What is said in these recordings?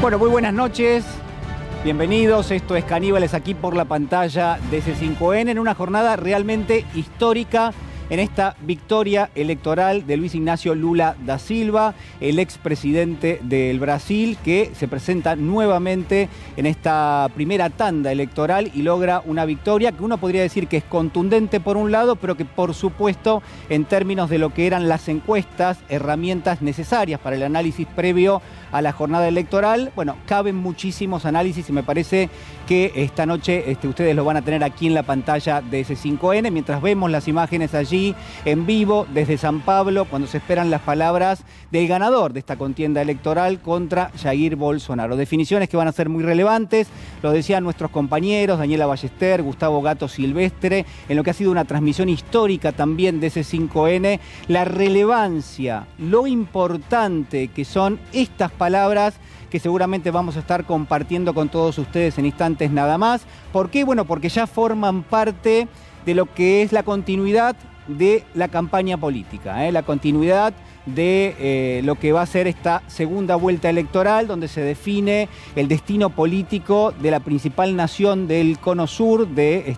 Bueno, muy buenas noches. Bienvenidos, esto es Caníbales aquí por la pantalla de C5N en una jornada realmente histórica en esta victoria electoral de Luiz Inácio Lula da Silva, el expresidente del Brasil, que se presenta nuevamente en esta primera tanda electoral y logra una victoria que uno podría decir que es contundente por un lado, pero que por supuesto en términos de lo que eran las encuestas, herramientas necesarias para el análisis previo a la jornada electoral, bueno, caben muchísimos análisis y me parece que esta noche ustedes lo van a tener aquí en la pantalla de C5N, mientras vemos las imágenes allí en vivo desde San Pablo, cuando se esperan las palabras del ganador de esta contienda electoral contra Jair Bolsonaro. Definiciones que van a ser muy relevantes, lo decían nuestros compañeros, Daniela Ballester, Gustavo Gato Silvestre, en lo que ha sido una transmisión histórica también de C5N, la relevancia, lo importante que son estas palabras que seguramente vamos a estar compartiendo con todos ustedes en instantes nada más. ¿Por qué? Bueno, porque ya forman parte de lo que es la continuidad de la campaña política, la continuidad de lo que va a ser esta segunda vuelta electoral, donde se define el destino político de la principal nación del Cono Sur, de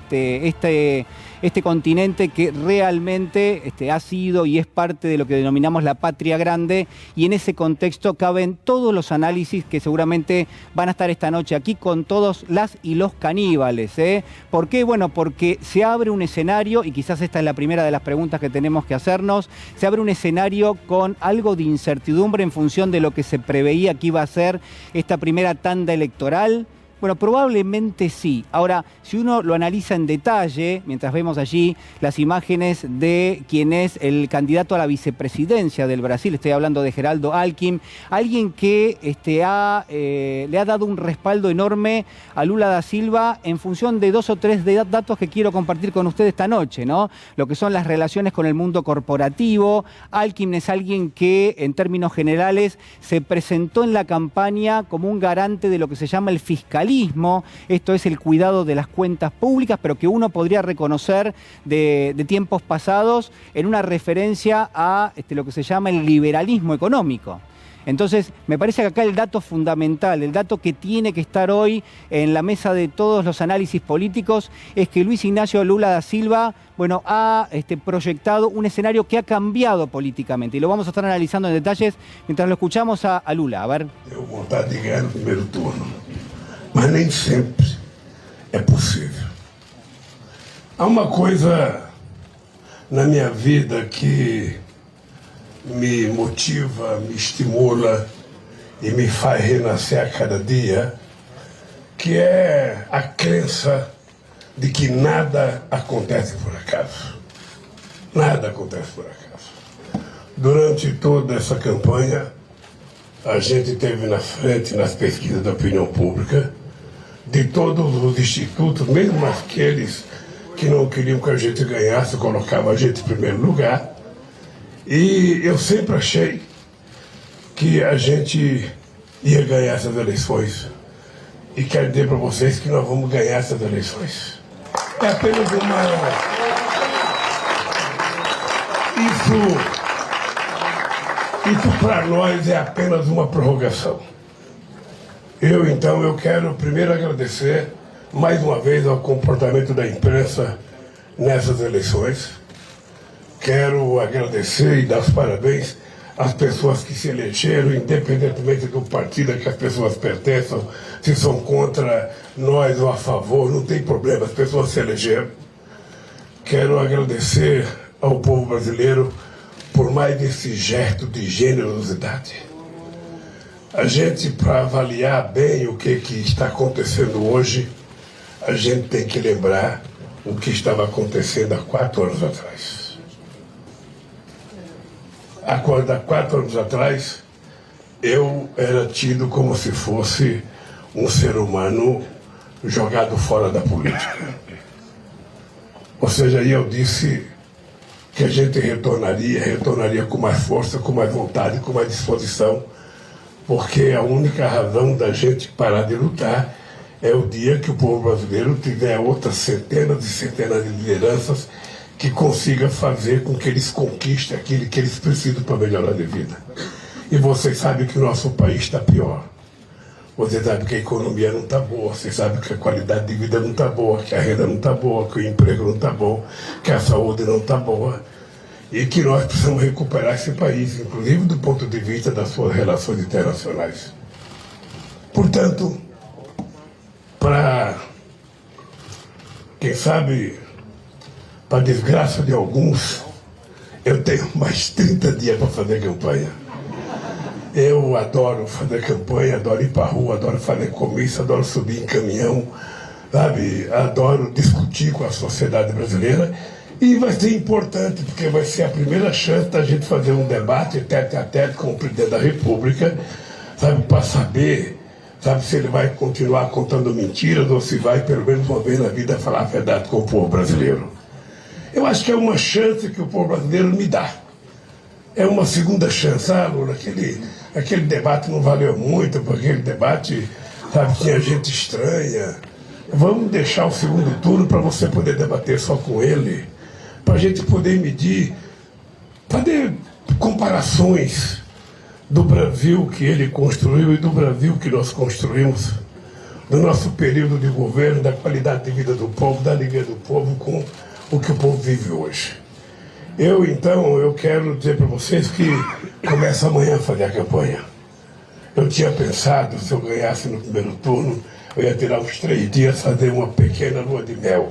este continente que realmente ha sido y es parte de lo que denominamos la patria grande, y en ese contexto caben todos los análisis que seguramente van a estar esta noche aquí con todos las y los caníbales. ¿Por qué? Bueno, porque se abre un escenario, y quizás esta es la primera de las preguntas que tenemos que hacernos, se abre un escenario con algo de incertidumbre en función de lo que se preveía que iba a ser esta primera tanda electoral. Bueno, probablemente sí. Ahora, si uno lo analiza en detalle, mientras vemos allí las imágenes de quien es el candidato a la vicepresidencia del Brasil, estoy hablando de Geraldo Alckmin, alguien que le ha dado un respaldo enorme a Lula da Silva en función de dos o tres datos que quiero compartir con ustedes esta noche, ¿no? Lo que son las relaciones con el mundo corporativo. Alckmin es alguien que, en términos generales, se presentó en la campaña como un garante de lo que se llama el fiscalismo. Esto es el cuidado de las cuentas públicas, pero que uno podría reconocer de tiempos pasados en una referencia a lo que se llama el liberalismo económico. Entonces, me parece que acá el dato fundamental, el dato que tiene que estar hoy en la mesa de todos los análisis políticos, es que Luiz Inácio Lula da Silva, bueno, ha proyectado un escenario que ha cambiado políticamente. Y lo vamos a estar analizando en detalles mientras lo escuchamos a Lula. A ver. Tengo vontade de ganhar no primeiro turno, mas nem sempre é possível. Há uma coisa na minha vida que me motiva, me estimula e me faz renascer a cada dia, que é a crença de que nada acontece por acaso. Nada acontece por acaso. Durante toda essa campanha, a gente teve na frente, nas pesquisas da opinião pública, de todos os institutos, mesmo aqueles que não queriam que a gente ganhasse, colocavam a gente em primeiro lugar. E eu sempre achei que a gente ia ganhar essas eleições. E quero dizer para vocês que nós vamos ganhar essas eleições. É apenas uma... Isso para nós é apenas uma prorrogação. Então, eu quero primeiro agradecer mais uma vez ao comportamento da imprensa nessas eleições. Quero agradecer e dar os parabéns às pessoas que se elegeram, independentemente do partido a que as pessoas pertençam, se são contra nós ou a favor, não tem problema, as pessoas se elegeram. Quero agradecer ao povo brasileiro por mais esse gesto de generosidade. A gente, para avaliar bem o que está acontecendo hoje, a gente tem que lembrar o que estava acontecendo há 4 anos atrás. Há 4 anos atrás, eu era tido como se fosse um ser humano jogado fora da política. Ou seja, aí eu disse que a gente retornaria com mais força, com mais vontade, com mais disposição, porque a única razão da gente parar de lutar é o dia que o povo brasileiro tiver outras centenas e centenas de lideranças que consiga fazer com que eles conquistem aquilo que eles precisam para melhorar de vida. E vocês sabem que o nosso país está pior. Você sabe que a economia não está boa, você sabe que a qualidade de vida não está boa, que a renda não está boa, que o emprego não está bom, que a saúde não está boa. E que nós precisamos recuperar esse país, inclusive do ponto de vista das suas relações internacionais. Portanto, para, quem sabe, para desgraça de alguns, eu tenho mais 30 dias para fazer campanha. Eu adoro fazer campanha, adoro ir para a rua, adoro fazer comício, adoro subir em caminhão, sabe? Adoro discutir com a sociedade brasileira. E vai ser importante, porque vai ser a primeira chance da gente fazer um debate tete a tete com o presidente da República, sabe? Para saber, sabe, se ele vai continuar contando mentiras ou se vai, pelo menos uma vez na vida, falar a verdade com o povo brasileiro. Eu acho que é uma chance que o povo brasileiro me dá. É uma segunda chance. Ah, Lula, aquele debate não valeu muito, porque aquele debate, sabe, tinha gente estranha. Vamos deixar o segundo turno para você poder debater só com ele, para a gente poder medir, fazer comparações do Brasil que ele construiu e do Brasil que nós construímos, do nosso período de governo, da qualidade de vida do povo, da alegria do povo com o que o povo vive hoje. Então, eu quero dizer para vocês que começa amanhã a fazer a campanha. Eu tinha pensado, se eu ganhasse no primeiro turno, eu ia tirar uns 3 dias, fazer uma pequena lua de mel.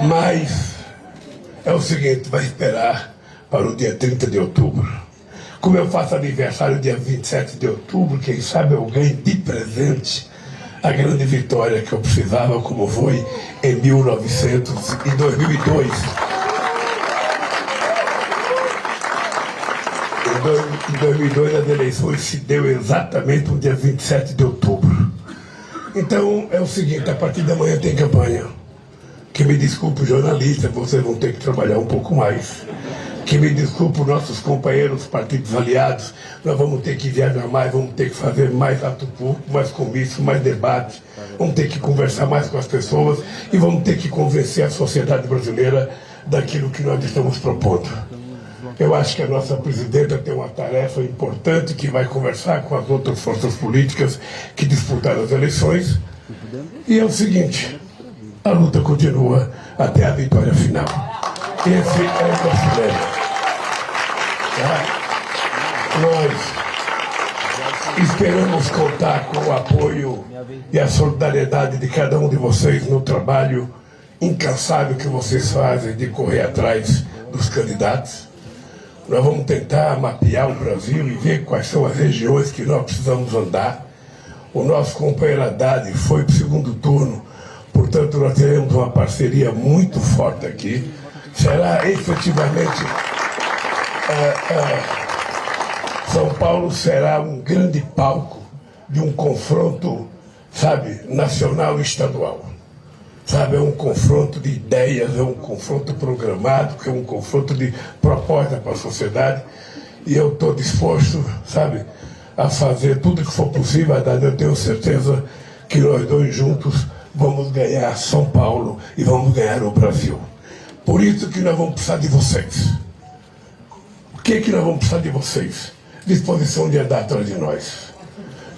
Mas é o seguinte, vai esperar para o dia 30 de outubro. Como eu faço aniversário dia 27 de outubro, quem sabe eu ganho de presente a grande vitória que eu precisava, como foi em 2002. Em 2002 as eleições se deu exatamente no dia 27 de outubro. Então é o seguinte, a partir de amanhã tem campanha. Que me desculpe os jornalistas, vocês vão ter que trabalhar um pouco mais. Que me desculpe os nossos companheiros partidos aliados, nós vamos ter que viajar mais, vamos ter que fazer mais ato público, mais comício, mais debate, vamos ter que conversar mais com as pessoas e vamos ter que convencer a sociedade brasileira daquilo que nós estamos propondo. Eu acho que a nossa presidenta tem uma tarefa importante que vai conversar com as outras forças políticas que disputaram as eleições. E é o seguinte, a luta continua até a vitória final. Esse é o nosso lema. Nós esperamos contar com o apoio e a solidariedade de cada um de vocês no trabalho incansável que vocês fazem de correr atrás dos candidatos. Nós vamos tentar mapear o Brasil e ver quais são as regiões que nós precisamos andar. O nosso companheiro Haddad foi para o segundo turno, portanto nós teremos uma parceria muito forte aqui. Será efetivamente, São Paulo será um grande palco de um confronto, sabe, nacional e estadual. Sabe, é um confronto de ideias, é um confronto programado, é um confronto de proposta para a sociedade. E eu estou disposto, sabe, a fazer tudo que for possível. Eu tenho certeza que nós dois juntos vamos ganhar São Paulo e vamos ganhar o Brasil. Por isso que nós vamos precisar de vocês. O que nós vamos precisar de vocês? Disposição de andar atrás de nós.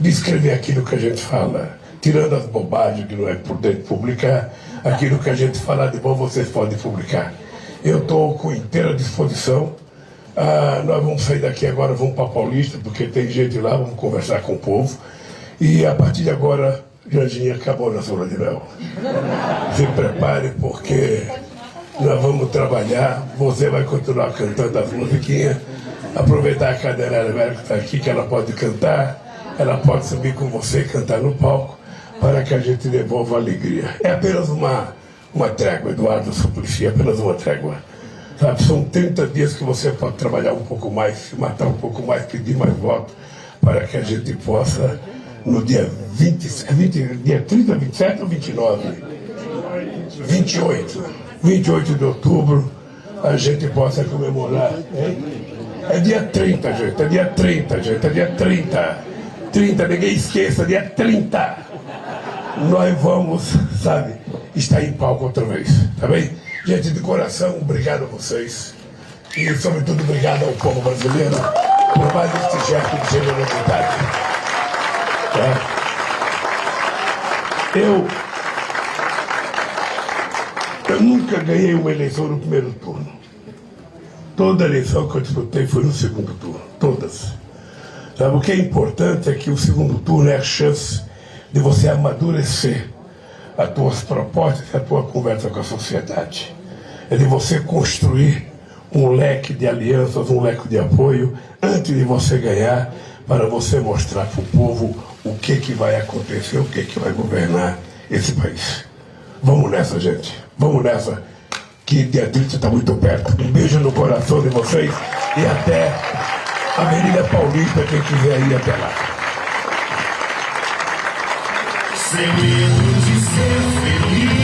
De escrever aquilo que a gente fala. Tirando as bobagens que não é prudente publicar, aquilo que a gente falar de bom, vocês podem publicar. Eu estou com inteira disposição. Nós vamos sair daqui agora, vamos para Paulista, porque tem gente lá, vamos conversar com o povo. E a partir de agora, Janjinha, acabou na zona de mel. Se prepare, porque nós vamos trabalhar. Você vai continuar cantando as musiquinhas. Aproveitar a cadeira velha que está aqui, que ela pode cantar. Ela pode subir com você e cantar no palco, para que a gente devolva a alegria. É apenas uma trégua, Eduardo Suplicy, apenas uma trégua. Sabe, são 30 dias que você pode trabalhar um pouco mais, se matar um pouco mais, pedir mais voto, para que a gente possa, no dia 30, 27 ou 29? 28 de outubro, a gente possa comemorar. Hein? É dia 30, gente, é dia 30, gente, é dia 30. 30, ninguém esqueça, dia 30. Nós vamos, sabe, estar em palco outra vez, tá bem? Gente, de coração, obrigado a vocês. E, sobretudo, obrigado ao povo brasileiro por mais este gesto de generosidade. Tá? Eu nunca ganhei uma eleição no primeiro turno. Toda eleição que eu disputei foi no segundo turno, todas. Sabe, o que é importante é que o segundo turno é a chance de você amadurecer as tuas propostas e a tua conversa com a sociedade. É de você construir um leque de alianças, um leque de apoio, antes de você ganhar, para você mostrar para o povo o que vai acontecer, o que vai governar esse país. Vamos nessa, gente. Vamos nessa, que dia 30 está muito perto. Um beijo no coração de vocês e até Avenida Paulista, quem quiser ir até lá. Sem medo de ser feliz.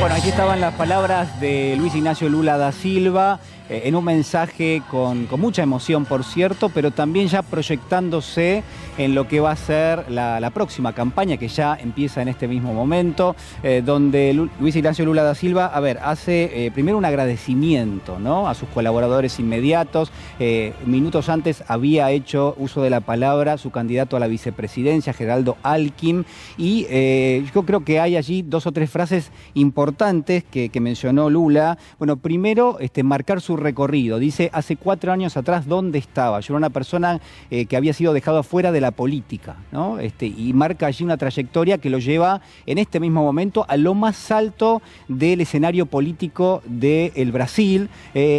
Bueno, aquí estaban las palabras de Luis Ignacio Lula da Silva, en un mensaje con mucha emoción, por cierto, pero también ya proyectándose en lo que va a ser la próxima campaña, que ya empieza en este mismo momento, donde Luis Ignacio Lula da Silva, hace primero un agradecimiento, ¿no?, a sus colaboradores inmediatos. Minutos antes había hecho uso de la palabra su candidato a la vicepresidencia, Geraldo Alckmin, y yo creo que hay allí dos o tres frases importantes que mencionó Lula. Bueno, primero, marcar su recorrido. Dice, hace 4 años atrás, ¿dónde estaba? Yo era una persona que había sido dejado afuera de la política, ¿no? Y marca allí una trayectoria que lo lleva en este mismo momento a lo más alto del escenario político del Brasil,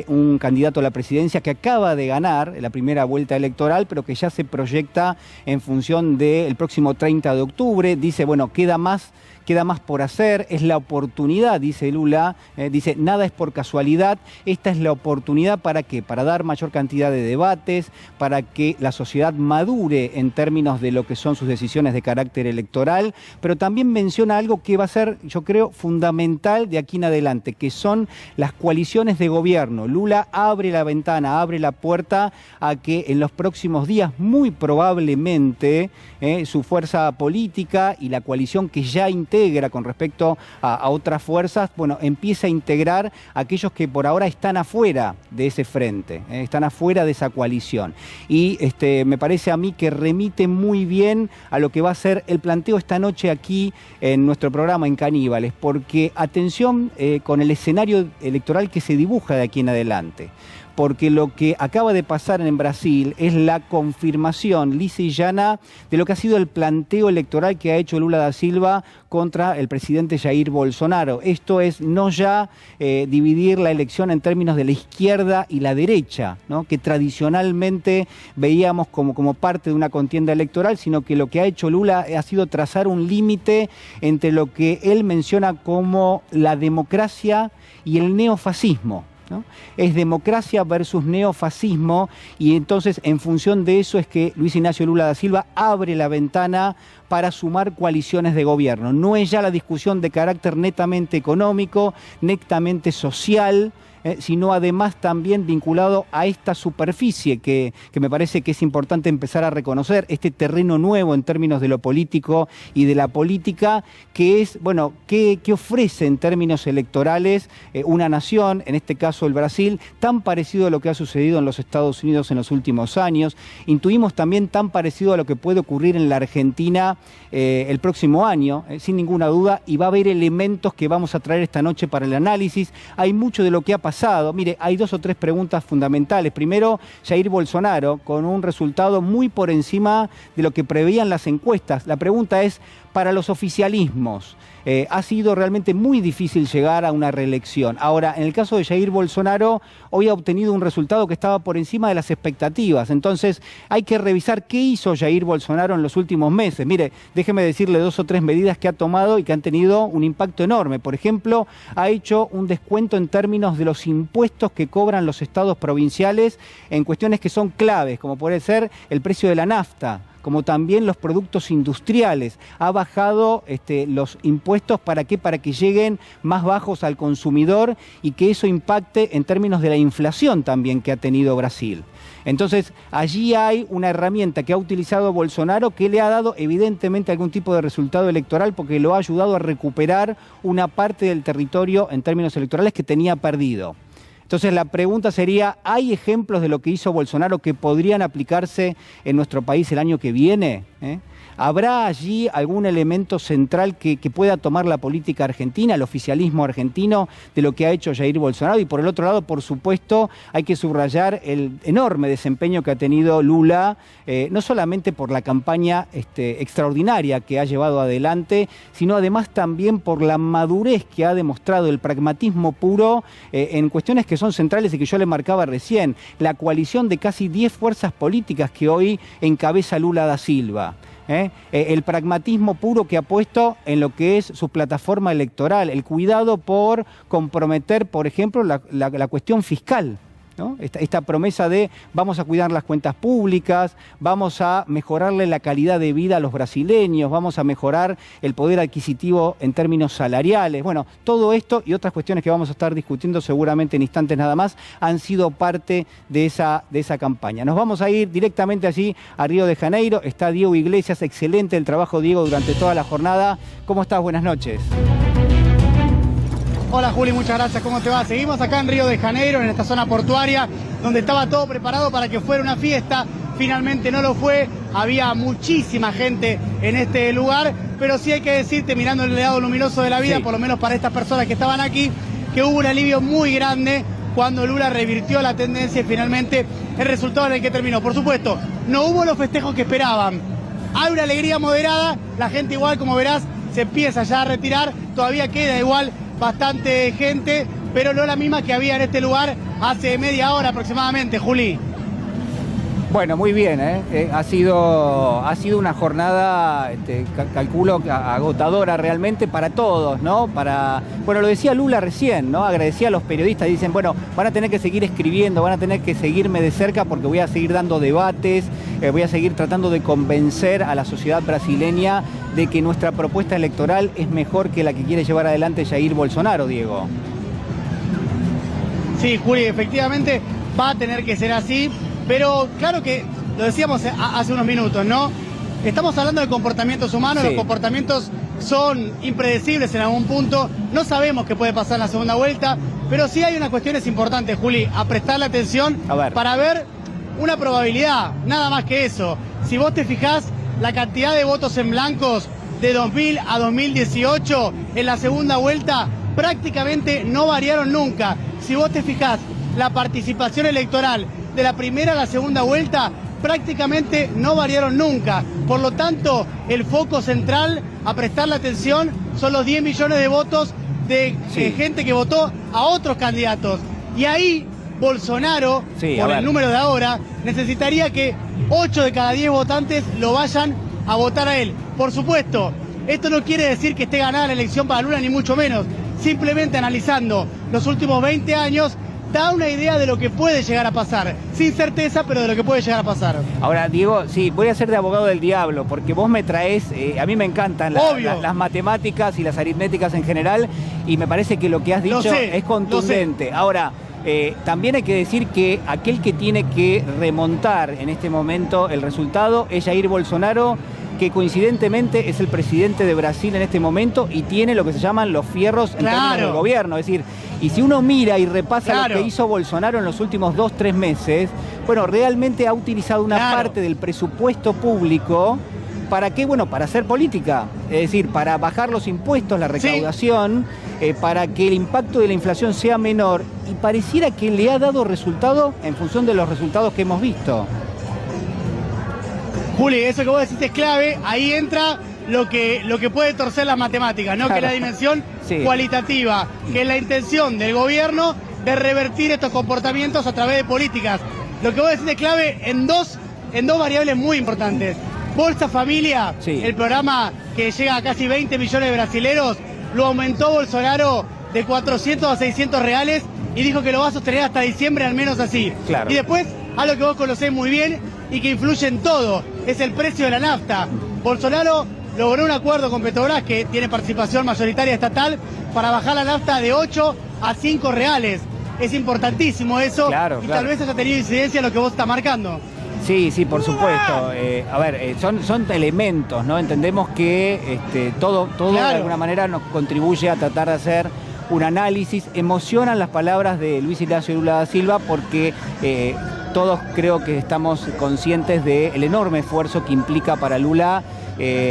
un candidato a la presidencia que acaba de ganar la primera vuelta electoral, pero que ya se proyecta en función del próximo 30 de octubre. Dice, bueno, queda más por hacer, es la oportunidad, dice Lula, dice, nada es por casualidad, esta es la oportunidad ¿para qué? Para dar mayor cantidad de debates, para que la sociedad madure en términos de lo que son sus decisiones de carácter electoral, pero también menciona algo que va a ser, yo creo, fundamental de aquí en adelante, que son las coaliciones de gobierno. Lula abre la ventana, abre la puerta a que en los próximos días, muy probablemente, su fuerza política y la coalición que ya integra con respecto a otras fuerzas, bueno, empieza a integrar a aquellos que por ahora están afuera de ese frente, están afuera de esa coalición. Y me parece a mí que remite muy bien a lo que va a ser el planteo esta noche aquí en nuestro programa en Caníbales, porque atención con el escenario electoral que se dibuja de aquí en adelante. Porque lo que acaba de pasar en Brasil es la confirmación lisa y llana de lo que ha sido el planteo electoral que ha hecho Lula da Silva contra el presidente Jair Bolsonaro. Esto es no ya dividir la elección en términos de la izquierda y la derecha, ¿no?, que tradicionalmente veíamos como parte de una contienda electoral, sino que lo que ha hecho Lula ha sido trazar un límite entre lo que él menciona como la democracia y el neofascismo, ¿no? Es democracia versus neofascismo, y entonces en función de eso es que Luis Ignacio Lula da Silva abre la ventana para sumar coaliciones de gobierno. No es ya la discusión de carácter netamente económico, netamente social, sino además también vinculado a esta superficie que me parece que es importante empezar a reconocer, este terreno nuevo en términos de lo político y de la política, que es, bueno, ¿qué ofrece en términos electorales una nación, en este caso el Brasil, tan parecido a lo que ha sucedido en los Estados Unidos en los últimos años? Intuimos también tan parecido a lo que puede ocurrir en la Argentina el próximo año, sin ninguna duda, y va a haber elementos que vamos a traer esta noche para el análisis. Hay mucho de lo que ha pasado. Mire, hay 2 o 3 preguntas fundamentales. Primero, Jair Bolsonaro, con un resultado muy por encima de lo que preveían las encuestas. La pregunta es, para los oficialismos, ha sido realmente muy difícil llegar a una reelección. Ahora, en el caso de Jair Bolsonaro, hoy ha obtenido un resultado que estaba por encima de las expectativas. Entonces, hay que revisar qué hizo Jair Bolsonaro en los últimos meses. Mire, déjeme decirle 2 o 3 medidas que ha tomado y que han tenido un impacto enorme. Por ejemplo, ha hecho un descuento en términos de los impuestos que cobran los estados provinciales en cuestiones que son claves, como puede ser el precio de la nafta, como también los productos industriales. Ha bajado los impuestos, ¿para qué? Para que lleguen más bajos al consumidor y que eso impacte en términos de la inflación también que ha tenido Brasil. Entonces, allí hay una herramienta que ha utilizado Bolsonaro que le ha dado evidentemente algún tipo de resultado electoral, porque lo ha ayudado a recuperar una parte del territorio en términos electorales que tenía perdido. Entonces la pregunta sería, ¿hay ejemplos de lo que hizo Bolsonaro que podrían aplicarse en nuestro país el año que viene? ¿Habrá allí algún elemento central que pueda tomar la política argentina, el oficialismo argentino, de lo que ha hecho Jair Bolsonaro? Y por el otro lado, por supuesto, hay que subrayar el enorme desempeño que ha tenido Lula, no solamente por la campaña extraordinaria que ha llevado adelante, sino además también por la madurez que ha demostrado, el pragmatismo puro en cuestiones que son centrales y que yo le marcaba recién. La coalición de casi 10 fuerzas políticas que hoy encabeza Lula da Silva. El pragmatismo puro que ha puesto en lo que es su plataforma electoral, el cuidado por comprometer, por ejemplo, la cuestión fiscal, ¿no? Esta promesa de vamos a cuidar las cuentas públicas, vamos a mejorarle la calidad de vida a los brasileños, vamos a mejorar el poder adquisitivo en términos salariales. Bueno, todo esto y otras cuestiones que vamos a estar discutiendo seguramente en instantes nada más han sido parte de esa campaña. Nos vamos a ir directamente allí a Río de Janeiro. Está Diego Iglesias, excelente el trabajo, Diego, durante toda la jornada. ¿Cómo estás? Buenas noches. Hola Juli, muchas gracias, ¿cómo te va? Seguimos acá en Río de Janeiro, en esta zona portuaria, donde estaba todo preparado para que fuera una fiesta. Finalmente no lo fue, había muchísima gente en este lugar, pero sí hay que decirte, mirando el lado luminoso de la vida, por lo menos para estas personas que estaban aquí, que hubo un alivio muy grande cuando Lula revirtió la tendencia y finalmente el resultado en el que terminó. Por supuesto, no hubo los festejos que esperaban. Hay una alegría moderada, la gente igual, como verás, se empieza ya a retirar, todavía queda igual bastante gente, pero no la misma que había en este lugar hace media hora aproximadamente, Juli. Bueno, muy bien, ha sido una jornada, calculo, agotadora realmente para todos, ¿no? Bueno, lo decía Lula recién, ¿no? Agradecía a los periodistas, dicen, bueno, van a tener que seguir escribiendo, van a tener que seguirme de cerca porque voy a seguir dando debates, voy a seguir tratando de convencer a la sociedad brasileña de que nuestra propuesta electoral es mejor que la que quiere llevar adelante Jair Bolsonaro, Diego. Sí, Juli, efectivamente va a tener que ser así. Pero claro que, lo decíamos hace unos minutos, ¿no? Estamos hablando de comportamientos humanos, los comportamientos son impredecibles en algún punto, no sabemos qué puede pasar en la segunda vuelta, pero sí hay unas cuestiones importantes, Juli, a prestarle atención para ver una probabilidad, nada más que eso. Si vos te fijás, la cantidad de votos en blancos de 2000 a 2018 en la segunda vuelta prácticamente no variaron nunca. Si vos te fijás, la participación electoral de la primera a la segunda vuelta prácticamente no variaron nunca. Por lo tanto, el foco central a prestarle atención son los 10 millones de votos de gente que votó a otros candidatos. Y ahí Bolsonaro, por el número de ahora, necesitaría que 8 de cada 10 votantes lo vayan a votar a él. Por supuesto, esto no quiere decir que esté ganada la elección para Lula, ni mucho menos. Simplemente analizando los últimos 20 años, da una idea de lo que puede llegar a pasar. Sin certeza, pero de lo que puede llegar a pasar. Ahora, Diego, sí, voy a ser de abogado del diablo, porque vos me traes, a mí me encantan las matemáticas y las aritméticas en general, y me parece que lo que has dicho es contundente. Ahora, también hay que decir que aquel que tiene que remontar en este momento el resultado es Jair Bolsonaro, que coincidentemente es el presidente de Brasil en este momento y tiene lo que se llaman los fierros en términos del gobierno. Es decir, y si uno mira y repasa lo que hizo Bolsonaro en los últimos 2-3 meses, bueno, realmente ha utilizado una parte del presupuesto público. ¿Para qué? Bueno, para hacer política. Es decir, para bajar los impuestos, la recaudación, para que el impacto de la inflación sea menor. Y pareciera que le ha dado resultado en función de los resultados que hemos visto. Juli, eso que vos decís es clave. Ahí entra lo que puede torcer las matemáticas, ¿no? Que es la dimensión cualitativa, que es la intención del gobierno de revertir estos comportamientos a través de políticas. Lo que vos decís es clave en dos variables muy importantes. Bolsa Familia, el programa que llega a casi 20 millones de brasileros, lo aumentó Bolsonaro de 400 a 600 reales y dijo que lo va a sostener hasta diciembre, al menos así. Y después, algo que vos conocés muy bien y que influye en todo, es el precio de la nafta. Bolsonaro logró un acuerdo con Petrobras, que tiene participación mayoritaria estatal, para bajar la nafta de 8 a 5 reales. Es importantísimo eso, y tal vez haya tenido incidencia en lo que vos estás marcando. Sí, sí, por supuesto. A ver, son elementos, ¿no? Entendemos que todo de alguna manera nos contribuye a tratar de hacer un análisis. Emocionan las palabras de Luis Ignacio Lula da Silva porque todos creo que estamos conscientes del enorme esfuerzo que implica para Lula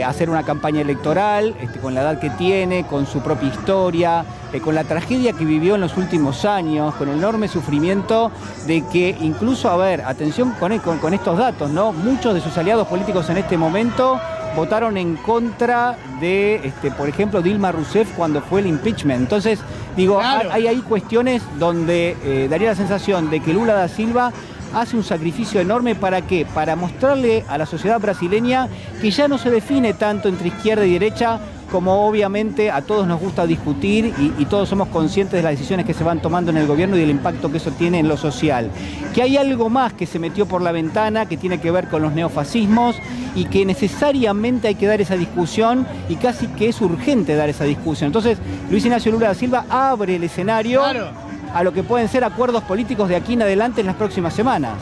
hacer una campaña electoral, con la edad que tiene, con su propia historia, con la tragedia que vivió en los últimos años, con el enorme sufrimiento de que incluso, a ver, atención con estos datos, ¿no? Muchos de sus aliados políticos en este momento votaron en contra de, por ejemplo, Dilma Rousseff cuando fue el impeachment. Entonces, digo, claro, hay ahí cuestiones donde daría la sensación de que Lula da Silva hace un sacrificio enorme. ¿Para qué? Para mostrarle a la sociedad brasileña que ya no se define tanto entre izquierda y derecha, como obviamente a todos nos gusta discutir y todos somos conscientes de las decisiones que se van tomando en el gobierno y del impacto que eso tiene en lo social. Que hay algo más que se metió por la ventana, que tiene que ver con los neofascismos y que necesariamente hay que dar esa discusión y casi que es urgente dar esa discusión. Entonces, Luis Ignacio Lula da Silva abre el escenario a lo que pueden ser acuerdos políticos de aquí en adelante en las próximas semanas.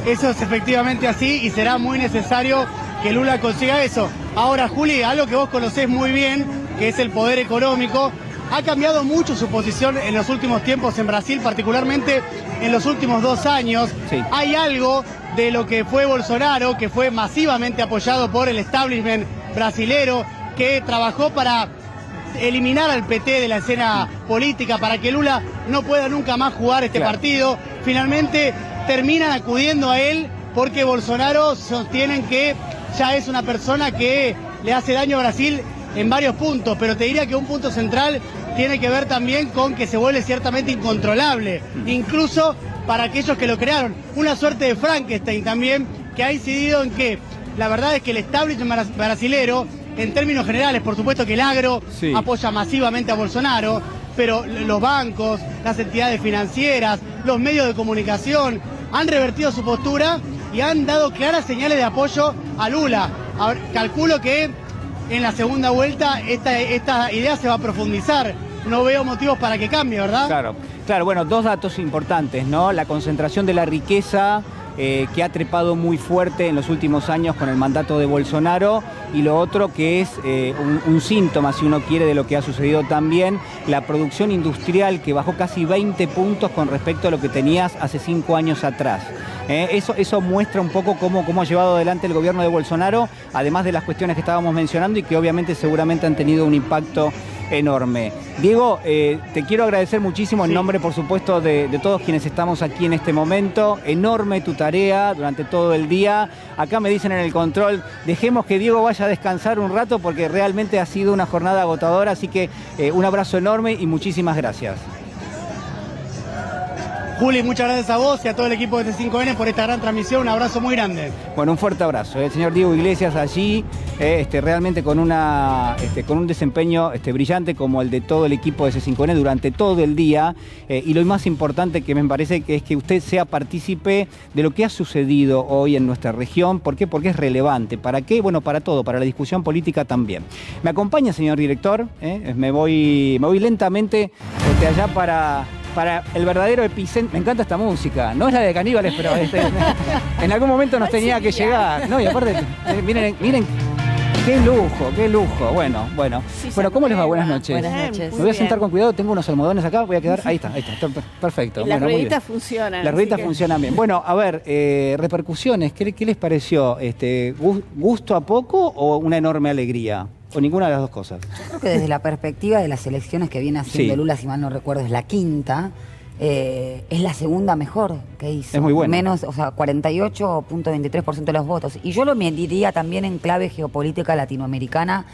Eso es efectivamente así y será muy necesario que Lula consiga eso. Ahora, Juli, algo que vos conocés muy bien, que es el poder económico, ha cambiado mucho su posición en los últimos tiempos en Brasil, particularmente en los últimos 2 años. Sí. Hay algo de lo que fue Bolsonaro, que fue masivamente apoyado por el establishment brasilero, que trabajó para eliminar al PT de la escena política, para que Lula no pueda nunca más jugar este partido. Finalmente terminan acudiendo a él porque Bolsonaro sostienen que ya es una persona que le hace daño a Brasil en varios puntos, pero te diría que un punto central tiene que ver también con que se vuelve ciertamente incontrolable, incluso para aquellos que lo crearon. Una suerte de Frankenstein también, que ha incidido en que la verdad es que el establishment brasilero, en términos generales, por supuesto que el agro apoya masivamente a Bolsonaro, pero los bancos, las entidades financieras, los medios de comunicación han revertido su postura y han dado claras señales de apoyo a Lula. Ahora, calculo que en la segunda vuelta esta idea se va a profundizar. No veo motivos para que cambie, ¿verdad? Claro, bueno, 2 datos importantes, ¿no? La concentración de la riqueza que ha trepado muy fuerte en los últimos años con el mandato de Bolsonaro, y lo otro que es un síntoma, si uno quiere, de lo que ha sucedido también, la producción industrial que bajó casi 20 puntos con respecto a lo que tenías hace 5 años atrás. Eso muestra un poco cómo ha llevado adelante el gobierno de Bolsonaro, además de las cuestiones que estábamos mencionando y que obviamente seguramente han tenido un impacto enorme. Diego, te quiero agradecer muchísimo en nombre, por supuesto, de todos quienes estamos aquí en este momento. Enorme tu tarea durante todo el día. Acá me dicen en el control, dejemos que Diego vaya a descansar un rato porque realmente ha sido una jornada agotadora, así que un abrazo enorme y muchísimas gracias. Juli, muchas gracias a vos y a todo el equipo de C5N por esta gran transmisión. Un abrazo muy grande. Bueno, un fuerte abrazo. El señor Diego Iglesias allí, realmente con un desempeño brillante como el de todo el equipo de C5N durante todo el día. Y lo más importante que me parece que es que usted sea partícipe de lo que ha sucedido hoy en nuestra región. ¿Por qué? Porque es relevante. ¿Para qué? Bueno, para todo, para la discusión política también. ¿Me acompaña, señor director? Me voy lentamente allá para el verdadero epicentro. Me encanta esta música. No es la de Caníbales, pero en algún momento nos tenía que llegar. No, y aparte, miren, qué lujo. Bueno, ¿cómo les va? Buenas noches. Buenas noches. Me voy a sentar con cuidado, tengo unos almohadones acá, voy a quedar. Ahí está, perfecto. Las rueditas funcionan. Las rueditas funcionan bien. Bueno, a ver, repercusiones, ¿qué les pareció? ¿Gusto a poco o una enorme alegría? ¿O ninguna de las dos cosas? Yo creo que desde la perspectiva de las elecciones que viene haciendo Lula, si mal no recuerdo, es la quinta, es la segunda mejor que hizo. Es muy buena. Menos, 48.23% de los votos. Y yo lo mediría también en clave geopolítica latinoamericana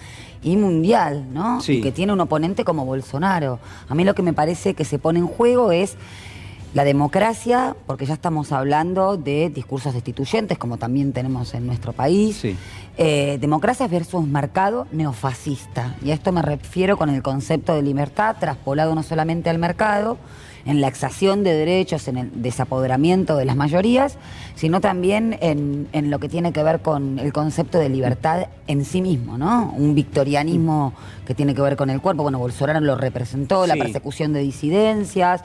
y mundial, ¿no? Sí. Y que tiene un oponente como Bolsonaro. A mí lo que me parece que se pone en juego es la democracia, porque ya estamos hablando de discursos destituyentes, como también tenemos en nuestro país. Sí. Democracia versus mercado neofascista. Y a esto me refiero con el concepto de libertad traspolado no solamente al mercado, en la exacción de derechos, en el desapoderamiento de las mayorías, sino también en lo que tiene que ver con el concepto de libertad en sí mismo, ¿no? Un victorianismo que tiene que ver con el cuerpo. Bueno, Bolsonaro lo representó, la persecución de disidencias.